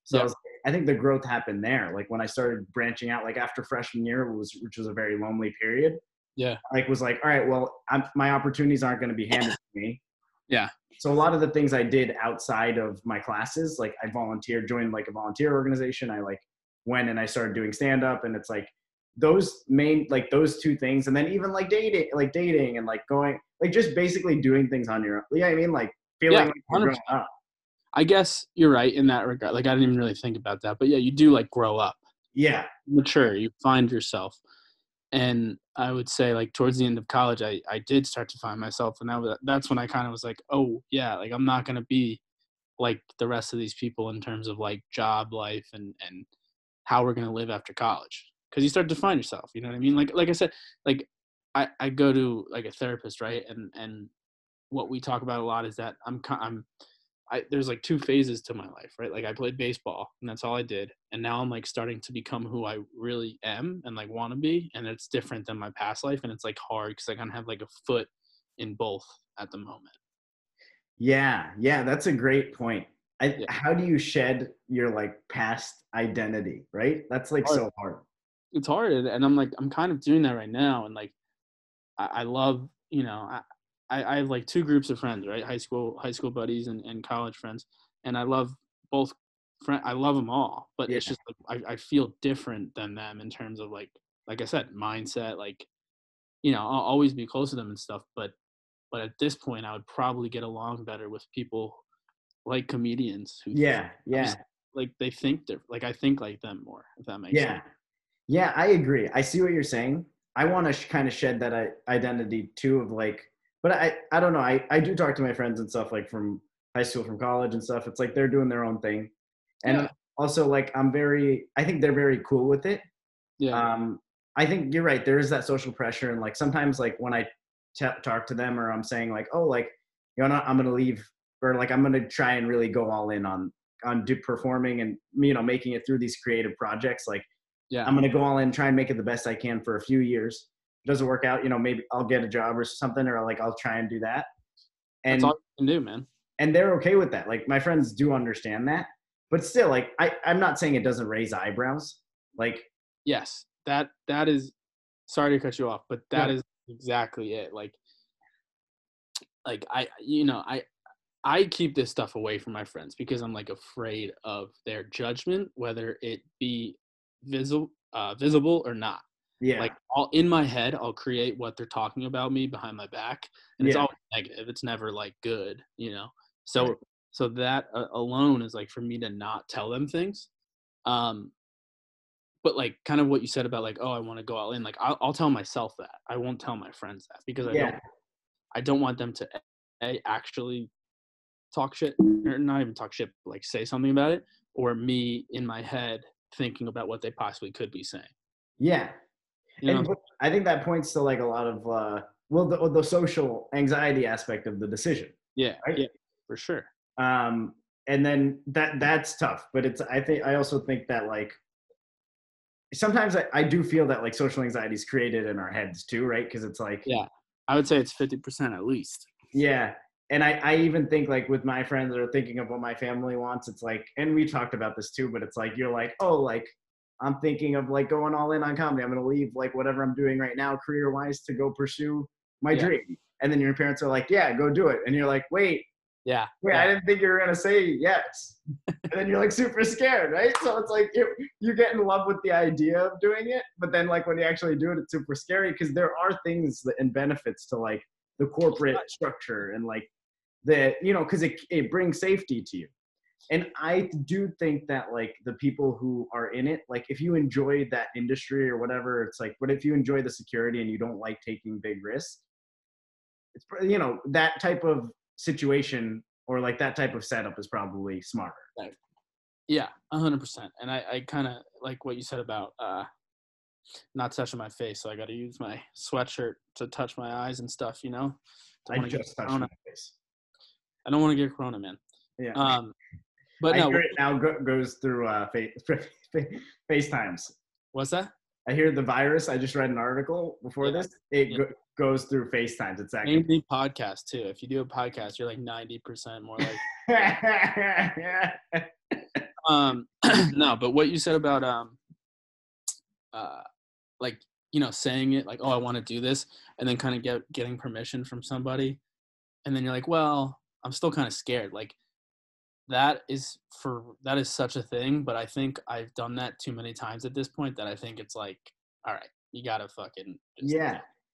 Speaker 1: So
Speaker 2: Yeah.
Speaker 1: I think the growth happened there. Like when I started branching out, like after freshman year, which was a very lonely period,
Speaker 2: Yeah.
Speaker 1: like was like, all right, well, my opportunities aren't going to be handed to me.
Speaker 2: Yeah.
Speaker 1: So a lot of the things I did outside of my classes, like I volunteered, joined like a volunteer organization. I like went and I started doing stand up, and it's like those two things. And then even like dating and like going, like just basically doing things on your own. You know what I mean? Like
Speaker 2: Yeah.
Speaker 1: feeling like you're growing
Speaker 2: 100%.
Speaker 1: up.
Speaker 2: I guess you're right in that regard. Like I didn't even really think about that, but yeah, you do like grow up,
Speaker 1: Yeah.
Speaker 2: mature, you find yourself. And I would say like towards the end of college, I did start to find myself, and that's when I kind of was like, oh yeah, like I'm not gonna be like the rest of these people in terms of like job life and how we're gonna live after college. Because you start to find yourself, you know what I mean? Like I said, like I go to like a therapist, right? And what we talk about a lot is that there's like 2 phases to my life, right? Like I played baseball and that's all I did. And now I'm like starting to become who I really am and like want to be. And it's different than my past life. And it's like hard because I kind of have like a foot in both at the moment.
Speaker 1: Yeah. Yeah. That's a great point.
Speaker 2: Yeah.
Speaker 1: How do you shed your like past identity, right? That's like
Speaker 2: Hard.
Speaker 1: so hard.
Speaker 2: It's hard. And I'm kind of doing that right now. And like, I love, I have like 2 groups of friends, right? High school buddies and college friends. And I love both I love them all, but
Speaker 1: Yeah.
Speaker 2: it's just like, I feel different than them in terms of like I said, mindset, like, I'll always be close to them and stuff, but at this point I would probably get along better with people like comedians who
Speaker 1: Yeah.
Speaker 2: I
Speaker 1: Yeah.
Speaker 2: just like they think they're like I think like them more, if that makes sense.
Speaker 1: Yeah. Yeah, I agree. I see what you're saying. I want to kind of shed that identity too of like, but I don't know. I do talk to my friends and stuff like from high school, from college and stuff. It's like they're doing their own thing. And
Speaker 2: Yeah.
Speaker 1: also like I think they're very cool with it.
Speaker 2: Yeah.
Speaker 1: Um, I think you're right. There is that social pressure. And like sometimes like when I talk to them or I'm saying like, oh, like, I'm going to leave or like, I'm going to try and really go all in on performing and, making it through these creative projects. Like,
Speaker 2: Yeah.
Speaker 1: I'm going to go all in, try and make it the best I can for a few years. If it doesn't work out, maybe I'll get a job or something, or like I'll try and do that.
Speaker 2: That's all
Speaker 1: And
Speaker 2: you can do, man.
Speaker 1: and they're okay with that. Like my friends do understand that, but still, like I'm not saying it doesn't raise eyebrows. Like
Speaker 2: Yes. That is, sorry to cut you off, but that
Speaker 1: no,
Speaker 2: is exactly it. Like I keep this stuff away from my friends because I'm like afraid of their judgment, whether it be visible or not.
Speaker 1: yeah,
Speaker 2: Like all in my head, I'll create what they're talking about me behind my back, and it's
Speaker 1: yeah,
Speaker 2: always negative. It's never like good. So that alone is like for me to not tell them things. Um, but like kind of what you said about like, oh, I want to go all in. Like I'll tell myself that. I won't tell my friends that because
Speaker 1: yeah,
Speaker 2: I don't want them to actually talk shit, or not even talk shit, but like say something about it, or me in my head thinking about what they possibly could be saying.
Speaker 1: yeah.
Speaker 2: You know?
Speaker 1: And I think that points to like a lot of the social anxiety aspect of the decision,
Speaker 2: Yeah,
Speaker 1: right?
Speaker 2: yeah, for sure.
Speaker 1: Um, and then that's tough. But I also think that like sometimes I do feel that like social anxiety is created in our heads too, right? Because it's like,
Speaker 2: Yeah. I would say it's 50% at least.
Speaker 1: yeah. And I even think like with my friends that are thinking of what my family wants, it's like, and we talked about this too, but it's like, you're like, oh, like I'm thinking of like going all in on comedy. I'm going to leave like whatever I'm doing right now, career wise, to go pursue my
Speaker 2: Yeah.
Speaker 1: dream. And then your parents are like, yeah, go do it. And you're like, wait,
Speaker 2: Yeah.
Speaker 1: I didn't think you were going to say yes. And then you're like super scared, right? So it's like you get in love with the idea of doing it, but then like when you actually do it, it's super scary because there are things and benefits to like the corporate structure and like the, you know, because it brings safety to you. And I do think that like the people who are in it, like if you enjoy that industry or whatever, it's like, but if you enjoy the security and you don't like taking big risks, it's, you know, that type of situation or like that type of setup is probably smarter.
Speaker 2: Right. Yeah, 100%. And I kind of like what you said about not touching my face. So I got to use my sweatshirt to touch my eyes and stuff, you know?
Speaker 1: I just touched my face.
Speaker 2: I don't want to get corona, man.
Speaker 1: Yeah.
Speaker 2: But
Speaker 1: I
Speaker 2: no.
Speaker 1: hear it now goes through FaceTimes.
Speaker 2: What's that?
Speaker 1: I hear the virus. I just read an article before this. It goes through FaceTimes. It's actually
Speaker 2: mainly podcast too. If you do a podcast, you're like 90% more like. No, but what you said about like, you know, saying it like, oh, I want to do this, and then kind of getting permission from somebody, and then you're like, well, I'm still kind of scared. Like that is such a thing, but I think I've done that too many times at this point that I think it's like, all right, you gotta fucking just,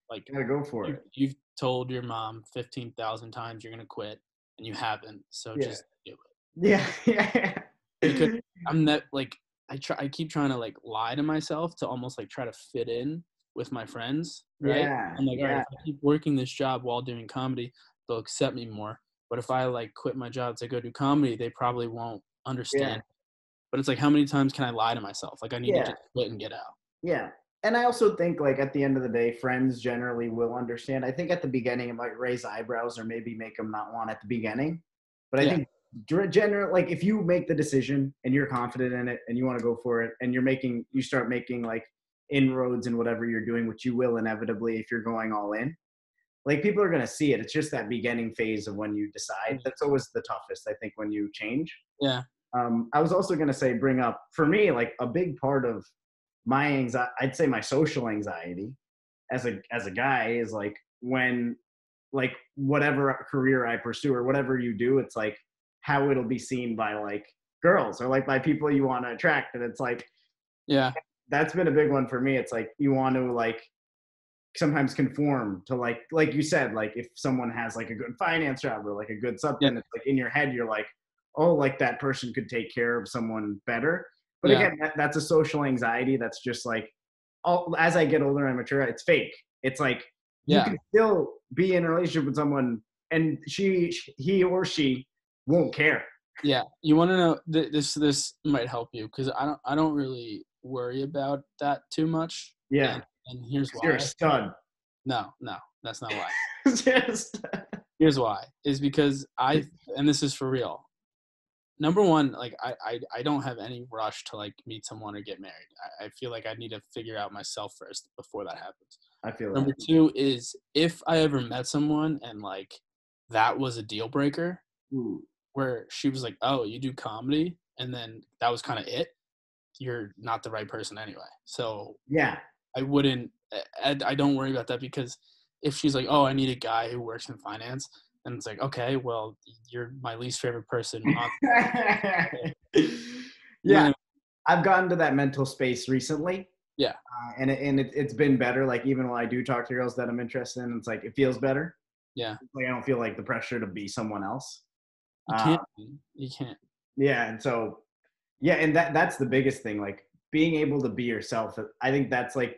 Speaker 2: like
Speaker 1: gotta go for it.
Speaker 2: You've told your mom 15,000 times you're gonna quit, and you haven't, so just do
Speaker 1: it. Yeah.
Speaker 2: Because I'm not like I keep trying to like lie to myself to almost like try to fit in with my friends, right?
Speaker 1: Yeah.
Speaker 2: I'm like, all right, if I keep working this job while doing comedy, they'll accept me more. But if I like quit my job to go do comedy, they probably won't understand. But it's like, how many times can I lie to myself? Like I need to just quit and get out.
Speaker 1: Yeah. And I also think like at the end of the day, friends generally will understand. I think at the beginning it might raise eyebrows or maybe make them not want at the beginning. But I think generally, like if you make the decision and you're confident in it and you want to go for it and you start making like inroads in whatever you're doing, which you will inevitably if you're going all in, like people are going to see it. It's just that beginning phase of when you decide. That's always the toughest, I think, when you change.
Speaker 2: Yeah.
Speaker 1: I was also going to bring up for me, like a big part of my anxiety, I'd say my social anxiety as a guy is like when, like whatever career I pursue or whatever you do, it's like how it'll be seen by like girls or like by people you want to attract. And it's like, that's been a big one for me. It's like, you want to like sometimes conform to like you said, like if someone has like a good finance job or like a good something, it's like in your head, you're like, oh, like that person could take care of someone better. But again, that's a social anxiety. That's just like, as I get older and mature, it's fake. It's like, you can still be in a relationship with someone and he or she won't care.
Speaker 2: Yeah. You want to know this might help you. Cause I don't really worry about that too much.
Speaker 1: Yeah.
Speaker 2: And here's why.
Speaker 1: You're a stud.
Speaker 2: No, that's not why. Here's why. Is because and this is for real. Number one, like I don't have any rush to like meet someone or get married. I feel like I need to figure out myself first before that happens.
Speaker 1: I feel
Speaker 2: Number two is if I ever met someone and like that was a deal breaker, where she was like, oh, you do comedy, and then that was kind of it, you're not the right person anyway. So I wouldn't, I don't worry about that, because if she's like, oh, I need a guy who works in finance, and it's like, okay, well, you're my least favorite person.
Speaker 1: I've gotten to that mental space recently.
Speaker 2: Yeah.
Speaker 1: And it's been better. Like even when I do talk to girls that I'm interested in, it's like, it feels better.
Speaker 2: Yeah.
Speaker 1: Like I don't feel like the pressure to be someone else.
Speaker 2: You can't.
Speaker 1: Yeah. And so, and that's the biggest thing, like being able to be yourself. I think that's like,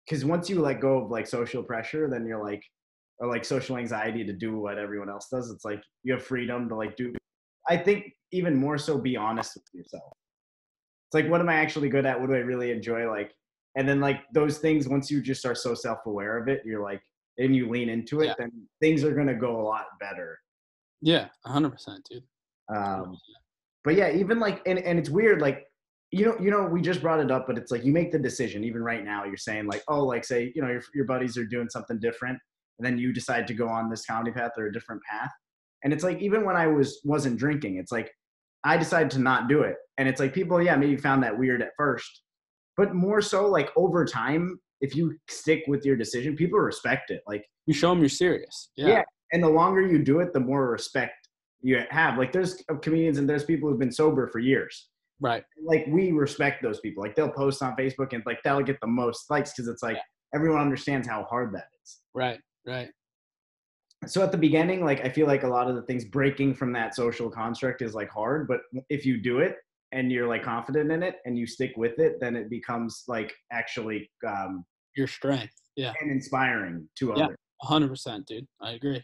Speaker 1: cause once you let go of like social pressure, then you're like, or like social anxiety to do what everyone else does. It's like, you have freedom to like do, I think even more so be honest with yourself. It's like, what am I actually good at? What do I really enjoy? Like, and then like those things, once you just are so self-aware of it, you're like, and you lean into it, then things are going to go a lot better.
Speaker 2: Yeah. 100%, dude.
Speaker 1: 100%. But yeah, even like, and it's weird, like we just brought it up, but it's like you make the decision. Even right now, you're saying like, oh, like say, your buddies are doing something different, and then you decide to go on this comedy path or a different path. And it's like even when I wasn't drinking, it's like I decided to not do it, and it's like people, yeah, maybe found that weird at first, but more so like over time, if you stick with your decision, people respect it. Like
Speaker 2: You show them you're serious.
Speaker 1: yeah, and the longer you do it, the more respect you have. Like there's comedians and there's people who've been sober for years.
Speaker 2: Right.
Speaker 1: Like we respect those people. Like they'll post on Facebook and like that'll get the most likes because it's like everyone understands how hard that is.
Speaker 2: Right. Right.
Speaker 1: So at the beginning, like I feel like a lot of the things breaking from that social construct is like hard, but if you do it and you're like confident in it and you stick with it, then it becomes like actually
Speaker 2: your strength. Yeah.
Speaker 1: And inspiring to others.
Speaker 2: 100%, dude. I agree.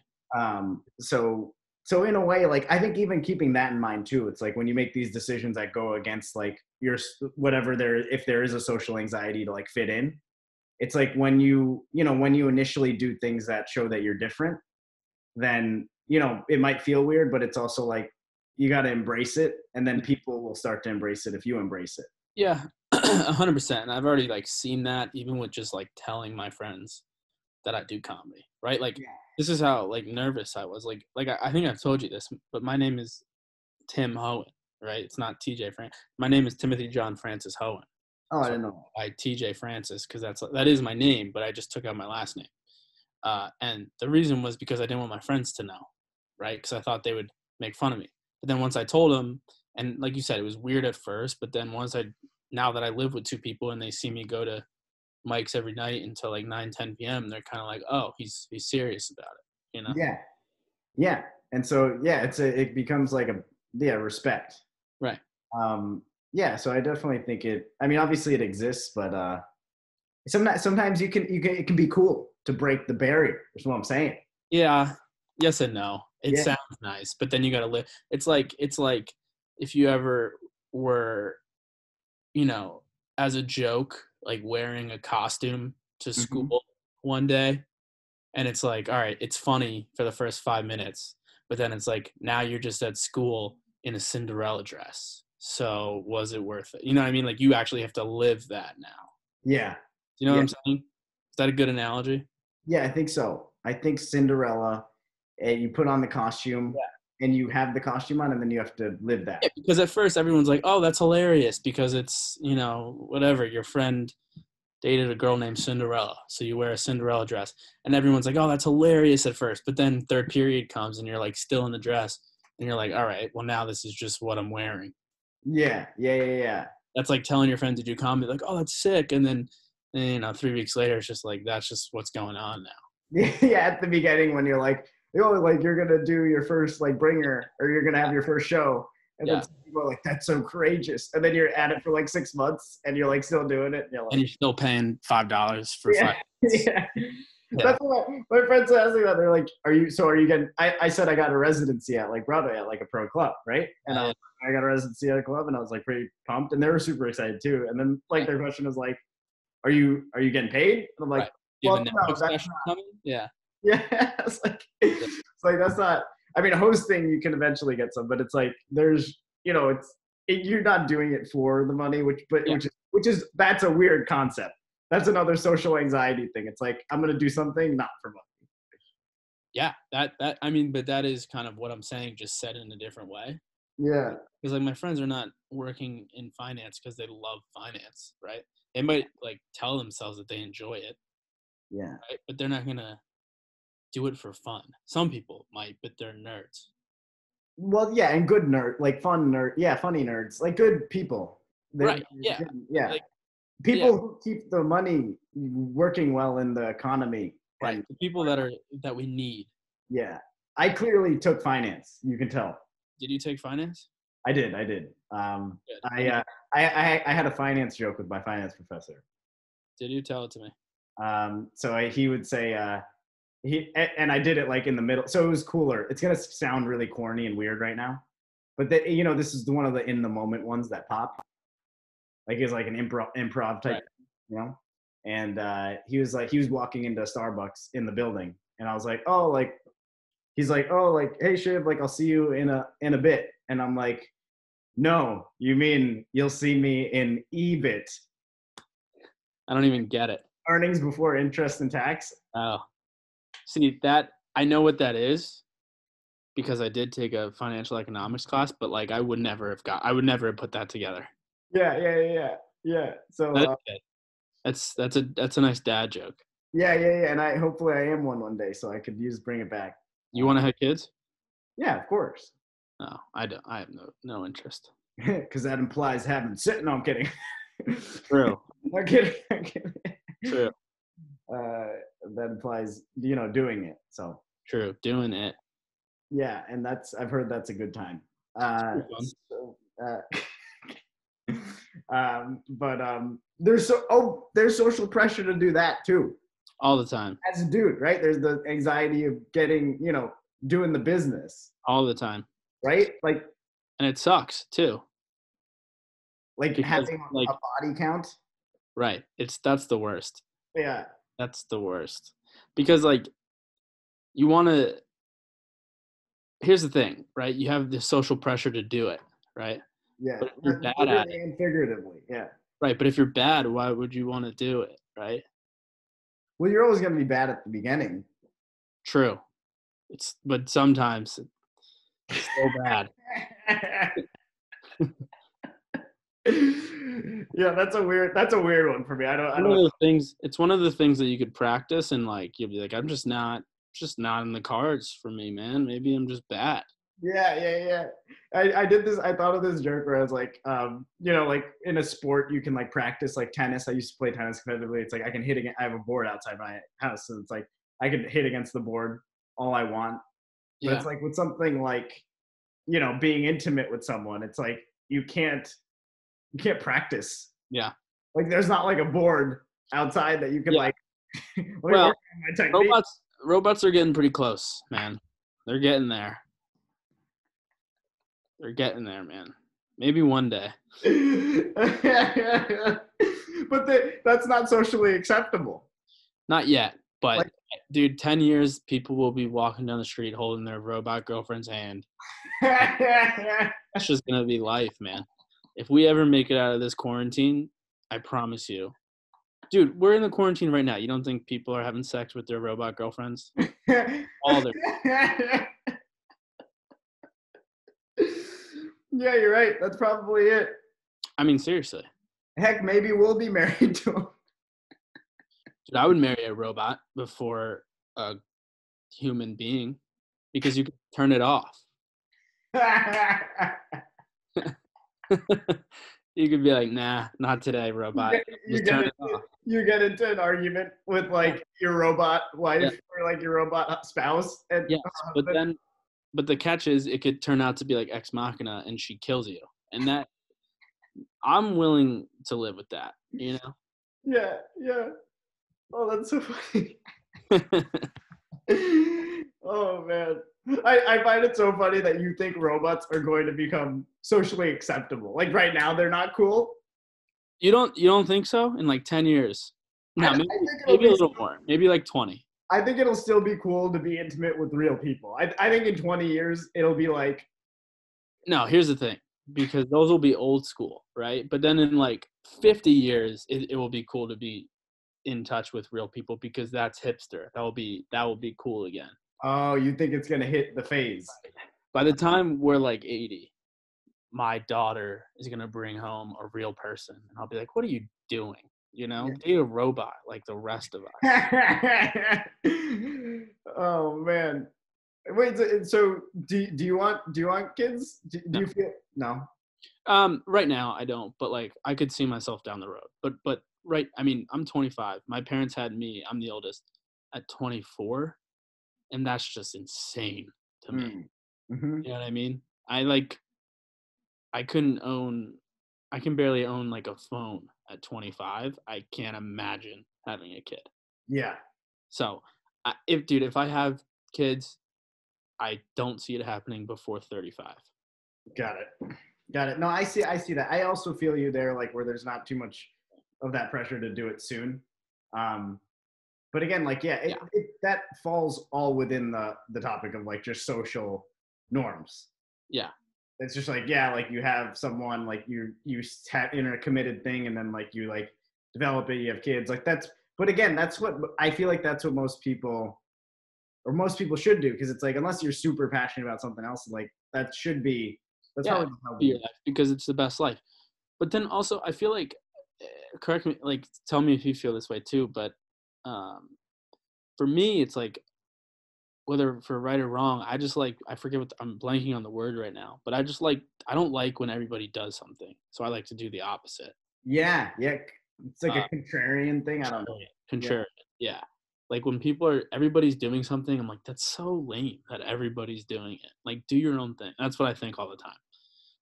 Speaker 1: So in a way, like I think even keeping that in mind too, it's like when you make these decisions that go against like your whatever if there is a social anxiety to like fit in, it's like when you initially do things that show that you're different, then it might feel weird, but it's also like you got to embrace it, and then people will start to embrace it if you embrace it.
Speaker 2: Yeah, 100%. And I've already like seen that even with just like telling my friends that I do comedy, right? Like this is how like nervous I was. Like I think I've told you this, but my name is Tim Hohen, right? It's not TJ Francis. My name is Timothy John Francis Hohen.
Speaker 1: Oh, I didn't know.
Speaker 2: I TJ Francis because that is my name, but I just took out my last name. And the reason was because I didn't want my friends to know, right? Because I thought they would make fun of me. But then once I told them, and like you said, it was weird at first, but then now that I live with two people and they see me go to mics every night until like 9-10 p.m., they're kind of like, oh, he's serious about it,
Speaker 1: Yeah. And so it becomes like respect,
Speaker 2: right?
Speaker 1: So I definitely think obviously it exists, but sometimes it can be cool to break the barrier. That's what I'm saying.
Speaker 2: Yeah. Yes and no. It sounds nice, but then you got to live. It's like if you ever were, as a joke, like wearing a costume to school one day, and it's like, all right, it's funny for the first 5 minutes, but then it's like, now you're just at school in a Cinderella dress. So was it worth it? You know what I mean? Like you actually have to live that now.
Speaker 1: Yeah.
Speaker 2: You know what I'm saying? Is that a good analogy?
Speaker 1: Yeah, I think so. I think Cinderella, and you put on the costume and you have the costume on, and then you have to live that.
Speaker 2: Yeah, because at first everyone's like, oh, that's hilarious because it's, whatever, your friend dated a girl named Cinderella. So you wear a Cinderella dress and everyone's like, oh, that's hilarious at first. But then third period comes and you're like still in the dress and you're like, all right, well now this is just what I'm wearing.
Speaker 1: Yeah.
Speaker 2: That's like telling your friend to do comedy, like, oh, that's sick. And then 3 weeks later, it's just like, that's just what's going on now.
Speaker 1: Yeah. At the beginning when you're like, like you're going to do your first like bringer or you're going to have your first show. And then people are like, that's so courageous. And then you're at it for like 6 months and you're like still doing it. And
Speaker 2: you're still paying $5 for 5
Speaker 1: minutes. Yeah. That's what my friends asked me about. They're like, are you getting, I said I got a residency at like Broadway at like a pro club, right? And I got a residency at a club and I was like pretty pumped and they were super excited too. And then like their question was like, are you getting paid? And I'm like, well, no, that's not.
Speaker 2: Coming? Yeah.
Speaker 1: It's like that's not. Hosting you can eventually get some, but it's like there's you're not doing it for the money, which is that's a weird concept. That's another social anxiety thing. It's like I'm gonna do something not for money.
Speaker 2: Yeah, but that is kind of what I'm saying, just said in a different way.
Speaker 1: Yeah.
Speaker 2: Because like my friends are not working in finance because they love finance, right? They might like tell themselves that they enjoy it.
Speaker 1: Yeah.
Speaker 2: Right? But they're not gonna do it for fun. Some people might, but they're nerds.
Speaker 1: Well, yeah, and good nerd, like fun nerd, funny nerds, like good people.
Speaker 2: Right. Yeah.
Speaker 1: Yeah. Like, people who keep the money working well in the economy.
Speaker 2: Right. The people that we need.
Speaker 1: Yeah. I clearly took finance. You can tell.
Speaker 2: Did you take finance?
Speaker 1: I did. I had a finance joke with my finance professor.
Speaker 2: Did you? Tell it to me.
Speaker 1: He would say, and I did it like in the middle. So it was cooler. It's going to sound really corny and weird right now, but this is one of the in the moment ones that pop. Like it's like an improv type,
Speaker 2: right.
Speaker 1: And he was walking into Starbucks in the building, and I was like, oh, like he's like, oh, like hey Shiv, like I'll see you in a bit, and I'm like, No, you mean you'll see me in EBIT,
Speaker 2: I don't even get it.
Speaker 1: earnings before interest and tax.
Speaker 2: Oh, see that I know what that is because I did take a financial economics class, but like I would never have put that together.
Speaker 1: Yeah. So
Speaker 2: That's good. That's a nice dad joke.
Speaker 1: yeah. And hopefully I am one day, so I could bring it back.
Speaker 2: You want to have kids?
Speaker 1: Yeah, of course.
Speaker 2: No, I don't. I have no interest.
Speaker 1: Because that implies having sitting. No, I'm kidding.
Speaker 2: True.
Speaker 1: I'm kidding.
Speaker 2: True.
Speaker 1: That implies doing it. So
Speaker 2: True. Doing it.
Speaker 1: yeah, and I've heard that's a good time. So, but there's social pressure to do that too.
Speaker 2: All the time.
Speaker 1: As a dude, right? There's the anxiety of getting, doing the business.
Speaker 2: All the time.
Speaker 1: Right? Like,
Speaker 2: and it sucks too.
Speaker 1: Like because, having a body count.
Speaker 2: Right. That's the worst.
Speaker 1: Yeah.
Speaker 2: That's the worst. Because like you want to, here's the thing, right? You have the social pressure to do it, right?
Speaker 1: Yeah.
Speaker 2: But if you're bad at it.
Speaker 1: And figuratively, yeah.
Speaker 2: Right. But if you're bad, why would you want to do it, right?
Speaker 1: Well, you're always going to be bad at the beginning.
Speaker 2: True. But sometimes it's so bad.
Speaker 1: Yeah, that's a weird one for me. I don't know.
Speaker 2: It's one of the things that you could practice, and like you'll be like, I'm just not in the cards for me, man. Maybe I'm just bad.
Speaker 1: Yeah. I did this. I thought of this joke where I was like, like in a sport you can like practice, like tennis. I used to play tennis competitively. It's like I can hit against. I have a board outside my house, so it's like I can hit against the board all I want. But it's like with something like, being intimate with someone, it's like you can't practice.
Speaker 2: Yeah.
Speaker 1: Like there's not like a board outside that you can like.
Speaker 2: Well, robots are getting pretty close, man. They're getting there. They're getting there, man. Maybe one day.
Speaker 1: But that's not socially acceptable.
Speaker 2: Not yet, but dude, 10 years, people will be walking down the street holding their robot girlfriend's hand. It's just gonna be life, man. If we ever make it out of this quarantine, I promise you. Dude, we're in the quarantine right now. You don't think people are having sex with their robot girlfriends? All their.
Speaker 1: Yeah, you're right. That's probably it.
Speaker 2: I mean, seriously.
Speaker 1: Heck, maybe we'll be married to him.
Speaker 2: Dude, I would marry a robot before a human being because you can turn it off. You could be like, nah, not today, robot.
Speaker 1: You get into an argument with like your robot wife or like your robot spouse. And
Speaker 2: yes, but the catch is it could turn out to be like Ex Machina and she kills you. And that I'm willing to live with that, you know?
Speaker 1: Yeah. Oh, that's so funny. Oh man. I find it so funny that you think robots are going to become socially acceptable. Like right now they're not cool.
Speaker 2: You don't think so? In like 10 years? No, maybe a little more. Maybe like 20.
Speaker 1: I think it'll still be cool to be intimate with real people. I think in 20 years it'll be like.
Speaker 2: No, here's the thing. Because those will be old school, right? But then in like 50 years, it will be cool to be in touch with real people because that's hipster. That will be cool again.
Speaker 1: Oh, you think it's gonna hit the phase?
Speaker 2: By the time we're like 80, my daughter is gonna bring home a real person, and I'll be like, "What are you doing? You know, date a robot like the rest of us."
Speaker 1: Oh man. Wait, so do you want kids? Do you feel no?
Speaker 2: Right now I don't, but like I could see myself down the road. But right, I mean, I'm 25. My parents had me. I'm the oldest at 24, and that's just insane to me.
Speaker 1: Mm-hmm.
Speaker 2: You know what I mean? I can barely own like a phone at 25. I can't imagine having a kid.
Speaker 1: Yeah.
Speaker 2: So, if I have kids, I don't see it happening before 35.
Speaker 1: Got it. No, I see that. I also feel you there, like where there's not too much of that pressure to do it soon. But again, like, that falls all within the topic of like just social norms.
Speaker 2: Yeah.
Speaker 1: it's just like, yeah, like you have someone like in a committed thing, and then like you like develop it, you have kids, like that's. But again, that's what I feel like that's what most people should do, because it's like unless you're super passionate about something else, like that's
Speaker 2: Yeah,
Speaker 1: probably how
Speaker 2: be
Speaker 1: we.
Speaker 2: your life because it's the best life. But then also, I feel like, correct me, like tell me if you feel this way too. But um, for me, it's like whether for right or wrong, I just like I forget what I'm blanking on the word right now. But I don't like when everybody does something, so I like to do the opposite.
Speaker 1: Yeah, yeah, it's like
Speaker 2: Uh,
Speaker 1: a contrarian thing. I don't know.
Speaker 2: Contrarian,
Speaker 1: Yeah,
Speaker 2: contrarian, yeah. Like when everybody's doing something, I'm like, that's so lame that everybody's doing it. Like, do your own thing. That's what I think all the time.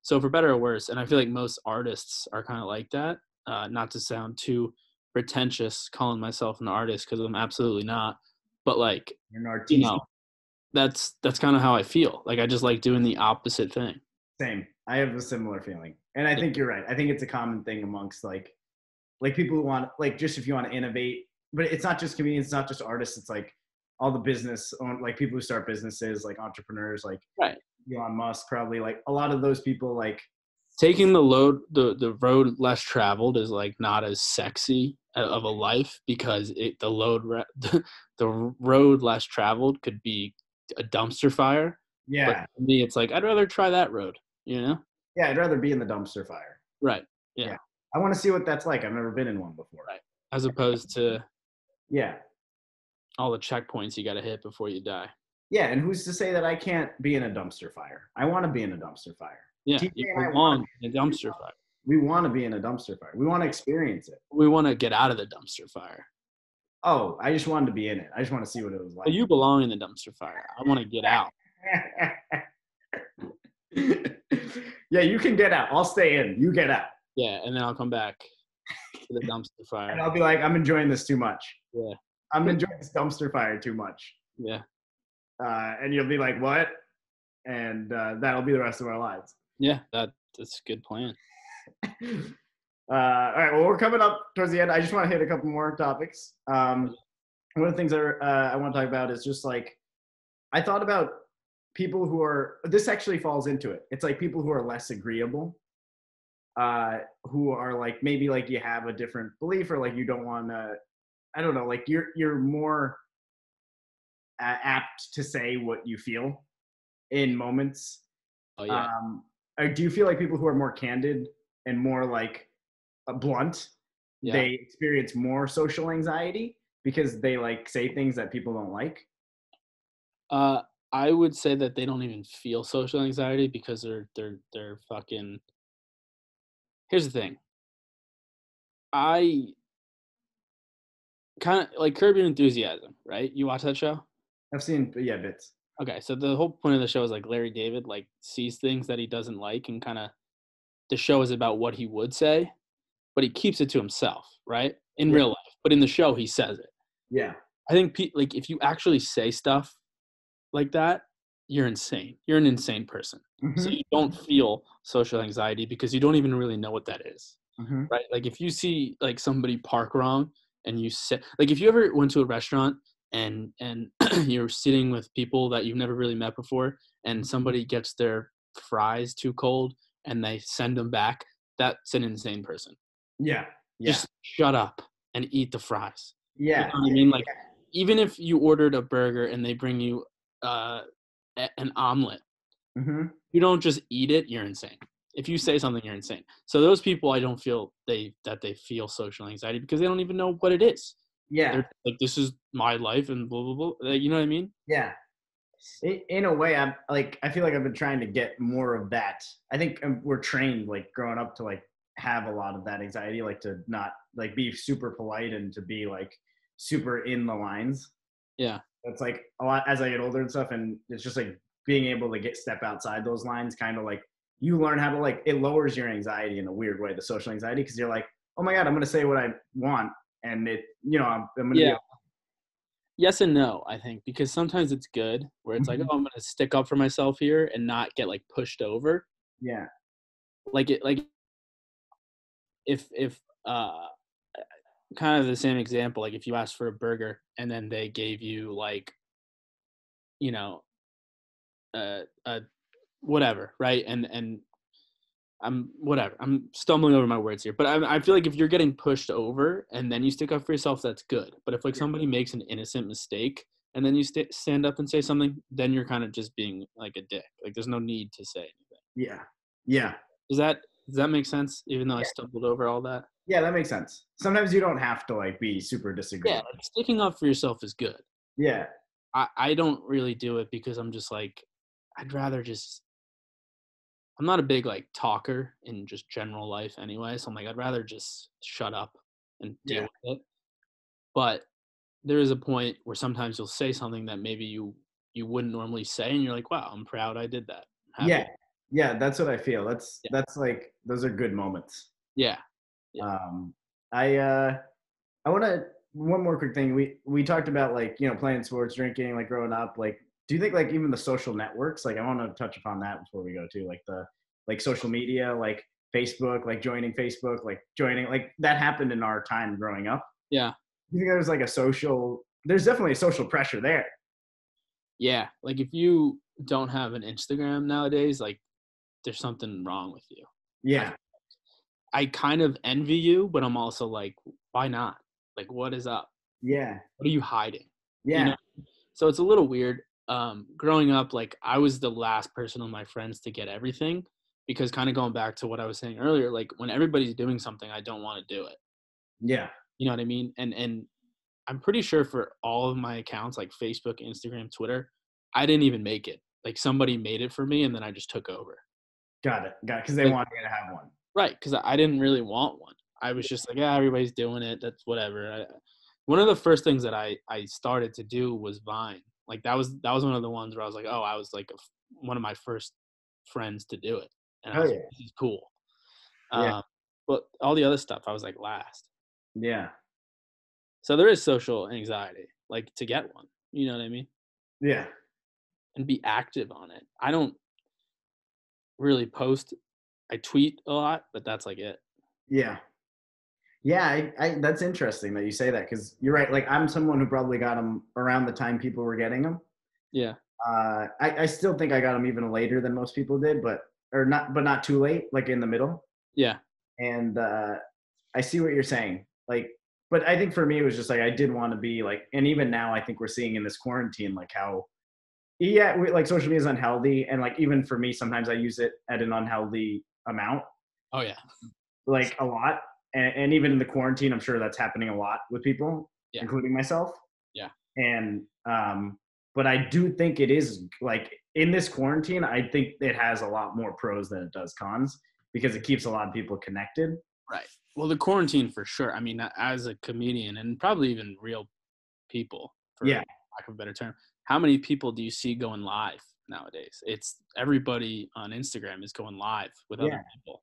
Speaker 2: So for better or worse, and I feel like most artists are kind of like that. Not to sound too pretentious, calling myself an artist because I'm absolutely not. But like,
Speaker 1: you're an
Speaker 2: you
Speaker 1: artiste.
Speaker 2: know, that's kind of how I feel. Like I just like doing the opposite thing.
Speaker 1: Same. I have a similar feeling, and I
Speaker 2: Yeah.
Speaker 1: think you're right. I think it's a common thing amongst like people who want, like, just if you want to innovate, but it's not just comedians, it's not just artists, it's like all the business like people who start businesses, like entrepreneurs, like
Speaker 2: Right.
Speaker 1: Elon Musk, probably, like a lot of those people, like,
Speaker 2: Taking the road less traveled is like not as sexy of a life because the road less traveled could be a dumpster fire. But
Speaker 1: yeah,
Speaker 2: for me, it's like I'd rather try that road. You know?
Speaker 1: yeah, I'd rather be in the dumpster fire.
Speaker 2: Right.
Speaker 1: Yeah,
Speaker 2: Yeah.
Speaker 1: I want to see what that's like. I've never been in one before.
Speaker 2: Right. As opposed to
Speaker 1: Yeah,
Speaker 2: all the checkpoints you got to hit before you die.
Speaker 1: yeah, and who's to say that I can't be in a dumpster fire? I want to be in a dumpster fire.
Speaker 2: Yeah.
Speaker 1: TJ
Speaker 2: You
Speaker 1: and I want
Speaker 2: belong in a dumpster fire.
Speaker 1: we want to be in a dumpster fire. We want to experience it.
Speaker 2: We want to get out of the dumpster fire.
Speaker 1: Oh, I just wanted to be in it. I just want to see what it was
Speaker 2: Well,
Speaker 1: like.
Speaker 2: you belong in the dumpster fire. I want to get out.
Speaker 1: Yeah, you can get out. I'll stay in. You get out.
Speaker 2: Yeah. And then I'll come back to the dumpster fire.
Speaker 1: And I'll be like, I'm enjoying this too much.
Speaker 2: Yeah.
Speaker 1: I'm enjoying this dumpster fire too much.
Speaker 2: Yeah.
Speaker 1: And you'll be like, what? And that'll be the rest of our lives.
Speaker 2: Yeah. That's a good plan.
Speaker 1: All right. Well, we're coming up towards the end. I just want to hit a couple more topics. One of the things I want to talk about is just like, I thought about people who are, this actually falls into it. It's like people who are less agreeable, who are like, maybe like you have a different belief, or like you don't want to, I don't know, like you're more apt to say what you feel in moments.
Speaker 2: Oh yeah.
Speaker 1: Or do you feel like people who are more candid and more like blunt,
Speaker 2: Yeah.
Speaker 1: they experience more social anxiety because they like say things that people don't like?
Speaker 2: I would say that they don't even feel social anxiety because they're fucking. Here's the thing. I kind of like Curb Your Enthusiasm, right? You watch that show?
Speaker 1: I've seen, yeah, bits.
Speaker 2: Okay, so the whole point of the show is like Larry David like sees things that he doesn't like and kind of the show is about what he would say, but he keeps it to himself, right? In
Speaker 1: Yeah.
Speaker 2: real life, but in the show he says it.
Speaker 1: Yeah.
Speaker 2: I think like if you actually say stuff like that, you're insane. You're an insane person. So
Speaker 1: Mm-hmm.
Speaker 2: you don't feel social anxiety because you don't even really know what that is,
Speaker 1: Mm-hmm.
Speaker 2: right? Like if you see like somebody park wrong and you sit, like if you ever went to a restaurant and you're sitting with people that you've never really met before and somebody gets their fries too cold and they send them back, that's an insane person.
Speaker 1: Yeah. Yeah.
Speaker 2: Just shut up and eat the fries. You know
Speaker 1: Yeah.
Speaker 2: what I mean? Like even if you ordered a burger and they bring you an omelet,
Speaker 1: Mm-hmm.
Speaker 2: you don't just eat it, you're insane. If you say something, you're insane. So those people, I don't feel they feel social anxiety because they don't even know what it is.
Speaker 1: Yeah.
Speaker 2: They're like, this is my life and blah blah blah. Like, you know what I mean?
Speaker 1: Yeah. In a way, I'm like, I feel like I've been trying to get more of that. I think we're trained, like growing up, to like have a lot of that anxiety, like to not like be super polite and to be like super in the lines.
Speaker 2: Yeah.
Speaker 1: It's like a lot as I get older and stuff, and it's just like being able to step outside those lines, kind of like you learn how to, like, it lowers your anxiety in a weird way, the social anxiety, because you're like, oh my god, I'm gonna say what I want, and it, I'm gonna
Speaker 2: Yeah.
Speaker 1: be.
Speaker 2: Yes and no, I think, because sometimes it's good where it's like, oh, I'm gonna stick up for myself here and not get like pushed over.
Speaker 1: Yeah.
Speaker 2: Like if kind of the same example, like if you asked for a burger and then they gave you like, you know, a whatever, right? And I'm stumbling over my words here, but I feel like if you're getting pushed over and then you stick up for yourself, that's good. But if like somebody makes an innocent mistake and then you stand up and say something, then you're kind of just being like a dick. Like there's no need to say anything.
Speaker 1: Yeah. Yeah.
Speaker 2: Does that make sense? Even though I
Speaker 1: Yeah.
Speaker 2: stumbled over all that.
Speaker 1: Yeah, that makes sense. Sometimes you don't have to like be super
Speaker 2: Yeah,
Speaker 1: disagreeable.
Speaker 2: like, sticking up for yourself is good.
Speaker 1: Yeah.
Speaker 2: I don't really do it because I'm just like, I'd rather just. I'm not a big like talker in just general life anyway, so I'm like I'd rather just shut up and deal
Speaker 1: Yeah.
Speaker 2: with it. But there is a point where sometimes you'll say something that maybe you wouldn't normally say, and you're like, wow, I'm proud I did that. I'm
Speaker 1: Yeah.
Speaker 2: happy.
Speaker 1: Yeah, that's what I feel. That's
Speaker 2: Yeah.
Speaker 1: that's like those are good moments.
Speaker 2: Yeah. Yeah.
Speaker 1: Um I want to one more quick thing. We talked about like, playing sports, drinking, like growing up. Like, do you think like even the social networks, like I want to touch upon that before we go to like the like social media, like Facebook, like joining Facebook, like joining like that happened in our time growing up.
Speaker 2: Yeah.
Speaker 1: Do you think there's like there's definitely a social pressure there.
Speaker 2: Yeah. Like if you don't have an Instagram nowadays, like there's something wrong with you.
Speaker 1: Yeah.
Speaker 2: I kind of envy you, but I'm also like, why not? Like, what is up?
Speaker 1: Yeah.
Speaker 2: What are you hiding? You
Speaker 1: Yeah.
Speaker 2: know? So it's a little weird. Growing up, like I was the last person of my friends to get everything because kind of going back to what I was saying earlier, like when everybody's doing something, I don't want to do it.
Speaker 1: Yeah.
Speaker 2: You know what I mean? And I'm pretty sure for all of my accounts, like Facebook, Instagram, Twitter, I didn't even make it. Like somebody made it for me and then I just took over.
Speaker 1: Got it. Because they
Speaker 2: Like,
Speaker 1: want you to have one.
Speaker 2: right, because I didn't really want one. I was just like, yeah, everybody's doing it. That's whatever. One of the first things that I started to do was Vine. Like that was one of the ones where I was like, oh, I was like one of my first friends to do it, and I
Speaker 1: Oh
Speaker 2: was like,
Speaker 1: yeah.
Speaker 2: this is cool.
Speaker 1: Yeah.
Speaker 2: But all the other stuff, I was like last.
Speaker 1: Yeah.
Speaker 2: So there is social anxiety, like to get one. You know what I mean?
Speaker 1: Yeah.
Speaker 2: And be active on it. I don't really post. I tweet a lot, but that's like it.
Speaker 1: Yeah. Yeah, that's interesting that you say that because you're right. Like I'm someone who probably got them around the time people were getting them.
Speaker 2: Yeah.
Speaker 1: I still think I got them even later than most people did, but not too late, like in the middle.
Speaker 2: Yeah.
Speaker 1: And I see what you're saying. Like, but I think for me it was just like I did want to be like, and even now I think we're seeing in this quarantine like how like social media is unhealthy, and like even for me sometimes I use it at an unhealthy amount,
Speaker 2: Oh yeah.
Speaker 1: like a lot. And even in the quarantine, I'm sure that's happening a lot with people,
Speaker 2: Yeah.
Speaker 1: including myself.
Speaker 2: Yeah.
Speaker 1: And but I do think it is like in this quarantine, I think it has a lot more pros than it does cons because it keeps a lot of people connected.
Speaker 2: Right. Well, the quarantine for sure. I mean, as a comedian and probably even real people, for
Speaker 1: Yeah.
Speaker 2: lack of a better term, how many people do you see going live nowadays? It's everybody on Instagram is going live with
Speaker 1: Yeah.
Speaker 2: other people.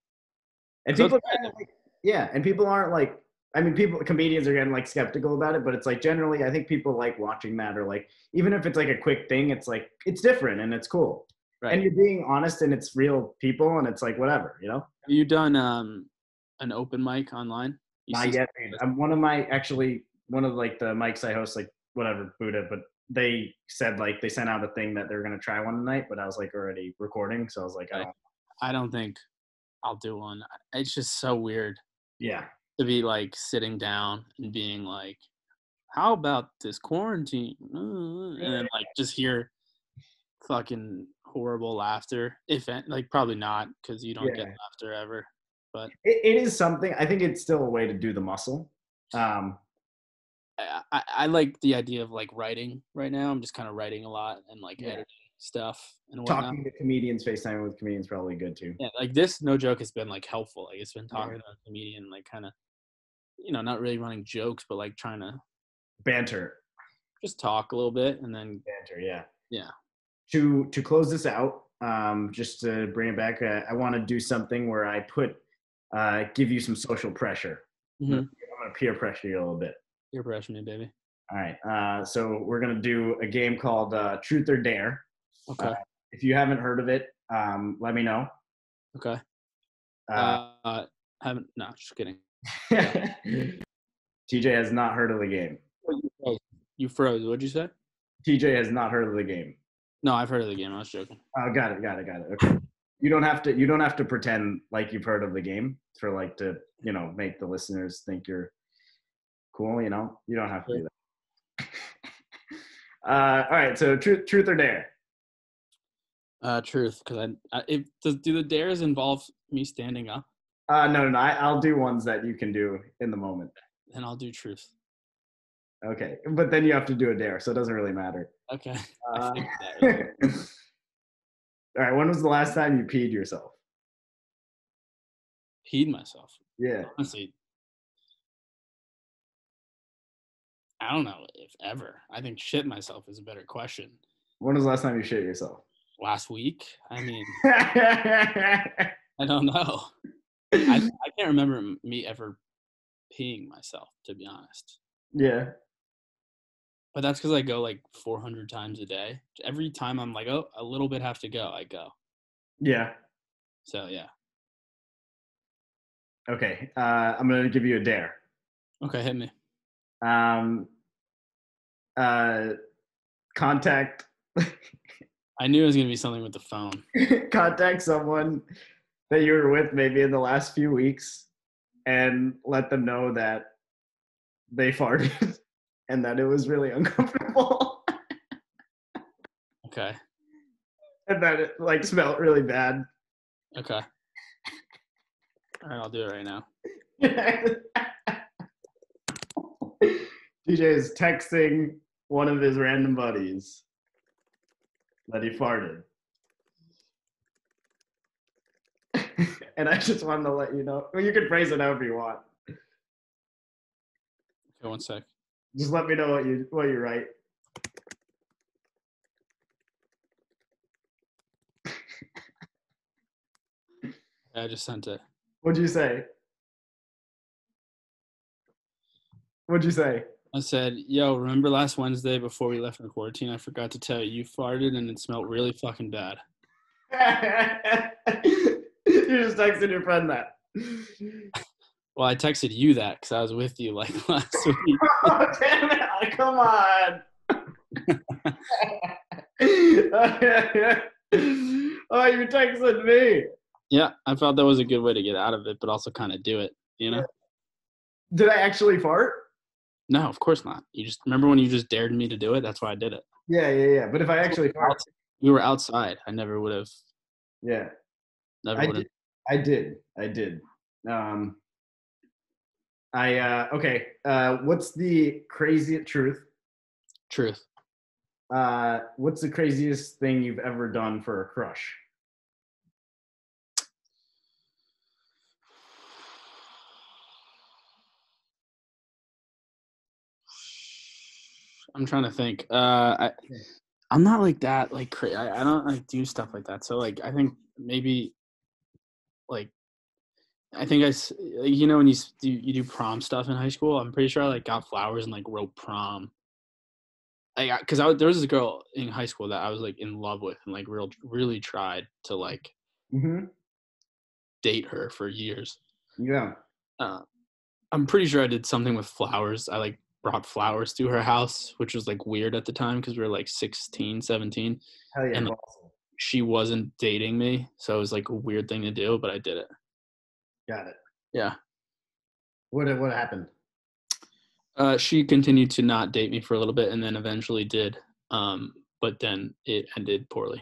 Speaker 1: And
Speaker 2: So
Speaker 1: people kind of like, yeah, and people aren't like, I mean, comedians are getting like skeptical about it, but it's like generally, I think people like watching that, or like, even if it's like a quick thing, it's like, it's different and it's cool.
Speaker 2: right.
Speaker 1: And you're being honest and it's real people and it's like, whatever,
Speaker 2: Have you done an open mic online?
Speaker 1: Not yet, dude. I'm one of like the mics I host, like whatever, Buddha, but they said like, they sent out a thing that they're going to try one tonight, but I was like already recording. So I was like,
Speaker 2: I don't think I'll do one. It's just so weird.
Speaker 1: Yeah.
Speaker 2: To be like sitting down and being like, how about this quarantine? And then like just hear fucking horrible laughter. Like probably not because you don't get laughter ever. But
Speaker 1: it is something. I think it's still a way to do the muscle.
Speaker 2: I like the idea of like writing right now. I'm just kind of writing a lot and like editing stuff and whatnot.
Speaker 1: Talking to comedians, FaceTime with comedians, probably good too.
Speaker 2: Yeah, like this, no joke, has been like helpful. Like it's been talking to a comedian, like kind of, not really running jokes, but like trying to
Speaker 1: banter,
Speaker 2: just talk a little bit and then
Speaker 1: banter. Yeah.
Speaker 2: Yeah.
Speaker 1: To close this out, just to bring it back, I want to do something where I give you some social pressure.
Speaker 2: Mm-hmm.
Speaker 1: I'm gonna peer pressure you a little bit.
Speaker 2: Peer pressure me, baby.
Speaker 1: All right. So we're gonna do a game called Truth or Dare.
Speaker 2: Okay.
Speaker 1: If you haven't heard of it, let me know.
Speaker 2: Okay. Haven't. No, just kidding.
Speaker 1: TJ has not heard of the game.
Speaker 2: You froze. What'd you say?
Speaker 1: TJ has not heard of the game.
Speaker 2: No, I've heard of the game. I was joking.
Speaker 1: Oh, got it. Okay. You don't have to pretend like you've heard of the game for like to, make the listeners think you're cool, you don't have to do that. All right, so truth or dare?
Speaker 2: Truth, because do the dares involve me standing up?
Speaker 1: No, I'll do ones that you can do in the moment.
Speaker 2: Then I'll do truth.
Speaker 1: Okay, but then you have to do a dare, so it doesn't really matter.
Speaker 2: Okay.
Speaker 1: All right, when was the last time you peed yourself?
Speaker 2: Peed myself.
Speaker 1: Yeah.
Speaker 2: Honestly, I don't know if ever. I think shit myself is a better question.
Speaker 1: When was the last time you shit yourself?
Speaker 2: Last week? I mean, I don't know. I can't remember me ever peeing myself, to be honest.
Speaker 1: Yeah.
Speaker 2: But that's because I go like 400 times a day. Every time I'm like, oh, a little bit have to go, I go.
Speaker 1: Yeah.
Speaker 2: So, yeah.
Speaker 1: Okay. I'm going to give you a dare.
Speaker 2: Okay, hit me.
Speaker 1: Contact.
Speaker 2: I knew it was going to be something with the phone.
Speaker 1: Contact someone that you were with maybe in the last few weeks and let them know that they farted and that it was really uncomfortable.
Speaker 2: Okay.
Speaker 1: And that it like smelled really bad.
Speaker 2: Okay. All right, I'll do it right now.
Speaker 1: DJ is texting one of his random buddies that he farted. And I just wanted to let you know. Well, you can phrase it however you want.
Speaker 2: Okay, 1 sec.
Speaker 1: Just let me know what you write.
Speaker 2: I just sent it.
Speaker 1: What'd you say? What'd you say?
Speaker 2: I said, yo, remember last Wednesday before we left for quarantine, I forgot to tell you, you farted and it smelled really fucking bad.
Speaker 1: You just texted your friend that.
Speaker 2: Well, I texted you that because I was with you like last week.
Speaker 1: Oh, damn it. Come on. Oh, you texted me.
Speaker 2: Yeah, I thought that was a good way to get out of it, but also kind of do it, you know?
Speaker 1: Did I actually fart?
Speaker 2: No, of course not. You just remember when you just dared me to do it? That's why I did it.
Speaker 1: Yeah. But if I actually fart.
Speaker 2: We were outside. I never would have.
Speaker 1: Yeah.
Speaker 2: Never would have.
Speaker 1: I did. Okay. What's the craziest truth?
Speaker 2: Truth.
Speaker 1: What's the craziest thing you've ever done for a crush?
Speaker 2: I'm trying to think. I'm not like that. Like crazy. I don't like do stuff like that. So like I think maybe like I think when you do prom stuff in high school. I'm pretty sure I like got flowers and like wrote prom. Because there was this girl in high school that I was like in love with and like really tried to like date her for years.
Speaker 1: Yeah.
Speaker 2: I'm pretty sure I did something with flowers. I like brought flowers to her house, which was like weird at the time because we were like 16, 17.
Speaker 1: Hell yeah.
Speaker 2: And she wasn't dating me. So it was like a weird thing to do, but I did it.
Speaker 1: Got it.
Speaker 2: Yeah.
Speaker 1: What happened?
Speaker 2: She continued to not date me for a little bit and then eventually did. But then it ended poorly.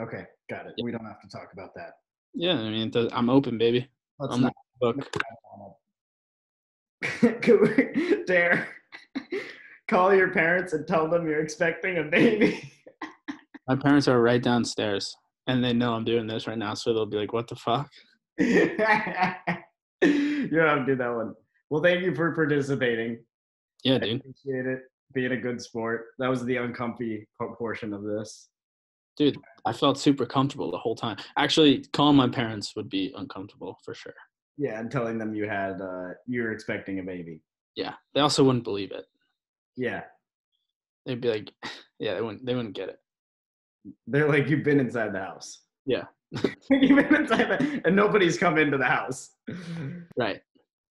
Speaker 1: Okay, got it. Yeah. We don't have to talk about that.
Speaker 2: Yeah, I mean, I'm open, baby.
Speaker 1: Let's
Speaker 2: I'm
Speaker 1: not.
Speaker 2: Book.
Speaker 1: Dare. Call your parents and tell them you're expecting a baby.
Speaker 2: My parents are right downstairs, and they know I'm doing this right now, so they'll be like, what the fuck?
Speaker 1: You don't have to do that one. Well, thank you for participating.
Speaker 2: Yeah,
Speaker 1: I
Speaker 2: dude.
Speaker 1: appreciate it. Being a good sport. That was the UnCoMfY portion of this.
Speaker 2: Dude, I felt super comfortable the whole time. Actually, calling my parents would be uncomfortable for sure.
Speaker 1: Yeah, and telling them you were expecting a baby.
Speaker 2: Yeah, they also wouldn't believe it.
Speaker 1: Yeah.
Speaker 2: They'd be like, yeah, they wouldn't get it.
Speaker 1: They're like, you've been inside the house.
Speaker 2: Yeah.
Speaker 1: You've been inside and nobody's come into the house.
Speaker 2: Right.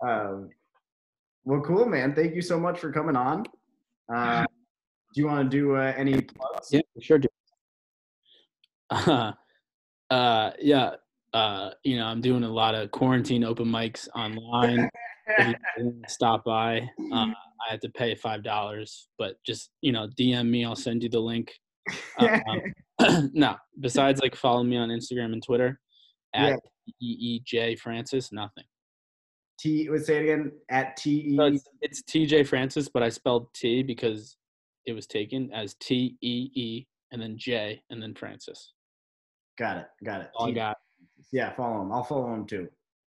Speaker 1: Well, cool, man. Thank you so much for coming on. Do you want to do any plugs?
Speaker 2: Yeah, sure, dude. Yeah. I'm doing a lot of quarantine open mics online. If you want to stop by, I had to pay $5, but just, DM me. I'll send you the link. No, besides like follow me on Instagram and Twitter
Speaker 1: Yeah.
Speaker 2: at TEJ Francis, nothing.
Speaker 1: Let's say it again, at
Speaker 2: So
Speaker 1: TE.
Speaker 2: it's TJ Francis, but I spelled T because it was taken as TEE and then J and then Francis.
Speaker 1: Got it.
Speaker 2: All I got.
Speaker 1: Yeah, follow him. I'll follow him too.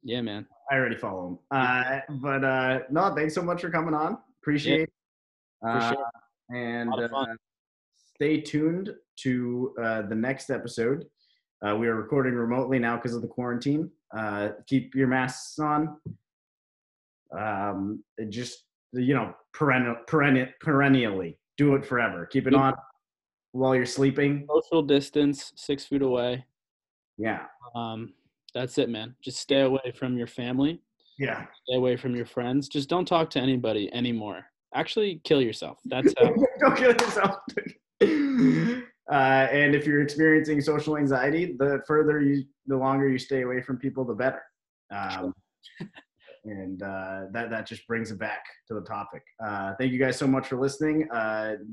Speaker 2: Yeah, man.
Speaker 1: I already follow him. But no, thanks so much for coming on. Appreciate it.
Speaker 2: For sure.
Speaker 1: And
Speaker 2: A lot of fun.
Speaker 1: stay tuned to the next episode. We are recording remotely now because of the quarantine. Keep your masks on. Just perennially do it forever. Keep it on while you're sleeping.
Speaker 2: Social distance, 6 feet away.
Speaker 1: Yeah.
Speaker 2: That's it, man. Just stay away from your family.
Speaker 1: Yeah.
Speaker 2: Stay away from your friends. Just don't talk to anybody anymore. Actually, kill yourself. That's how.
Speaker 1: Don't kill yourself. And if you're experiencing social anxiety, the longer you stay away from people, the better. And that just brings it back to the topic. Thank you guys so much for listening.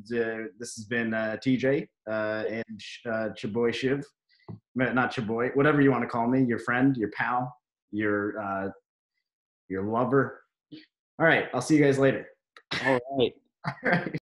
Speaker 1: This has been TJ and Chaboy Shiv. Not Chaboy, whatever you want to call me, your friend, your pal, your lover. All right, I'll see you guys later.
Speaker 2: All right.
Speaker 1: All right.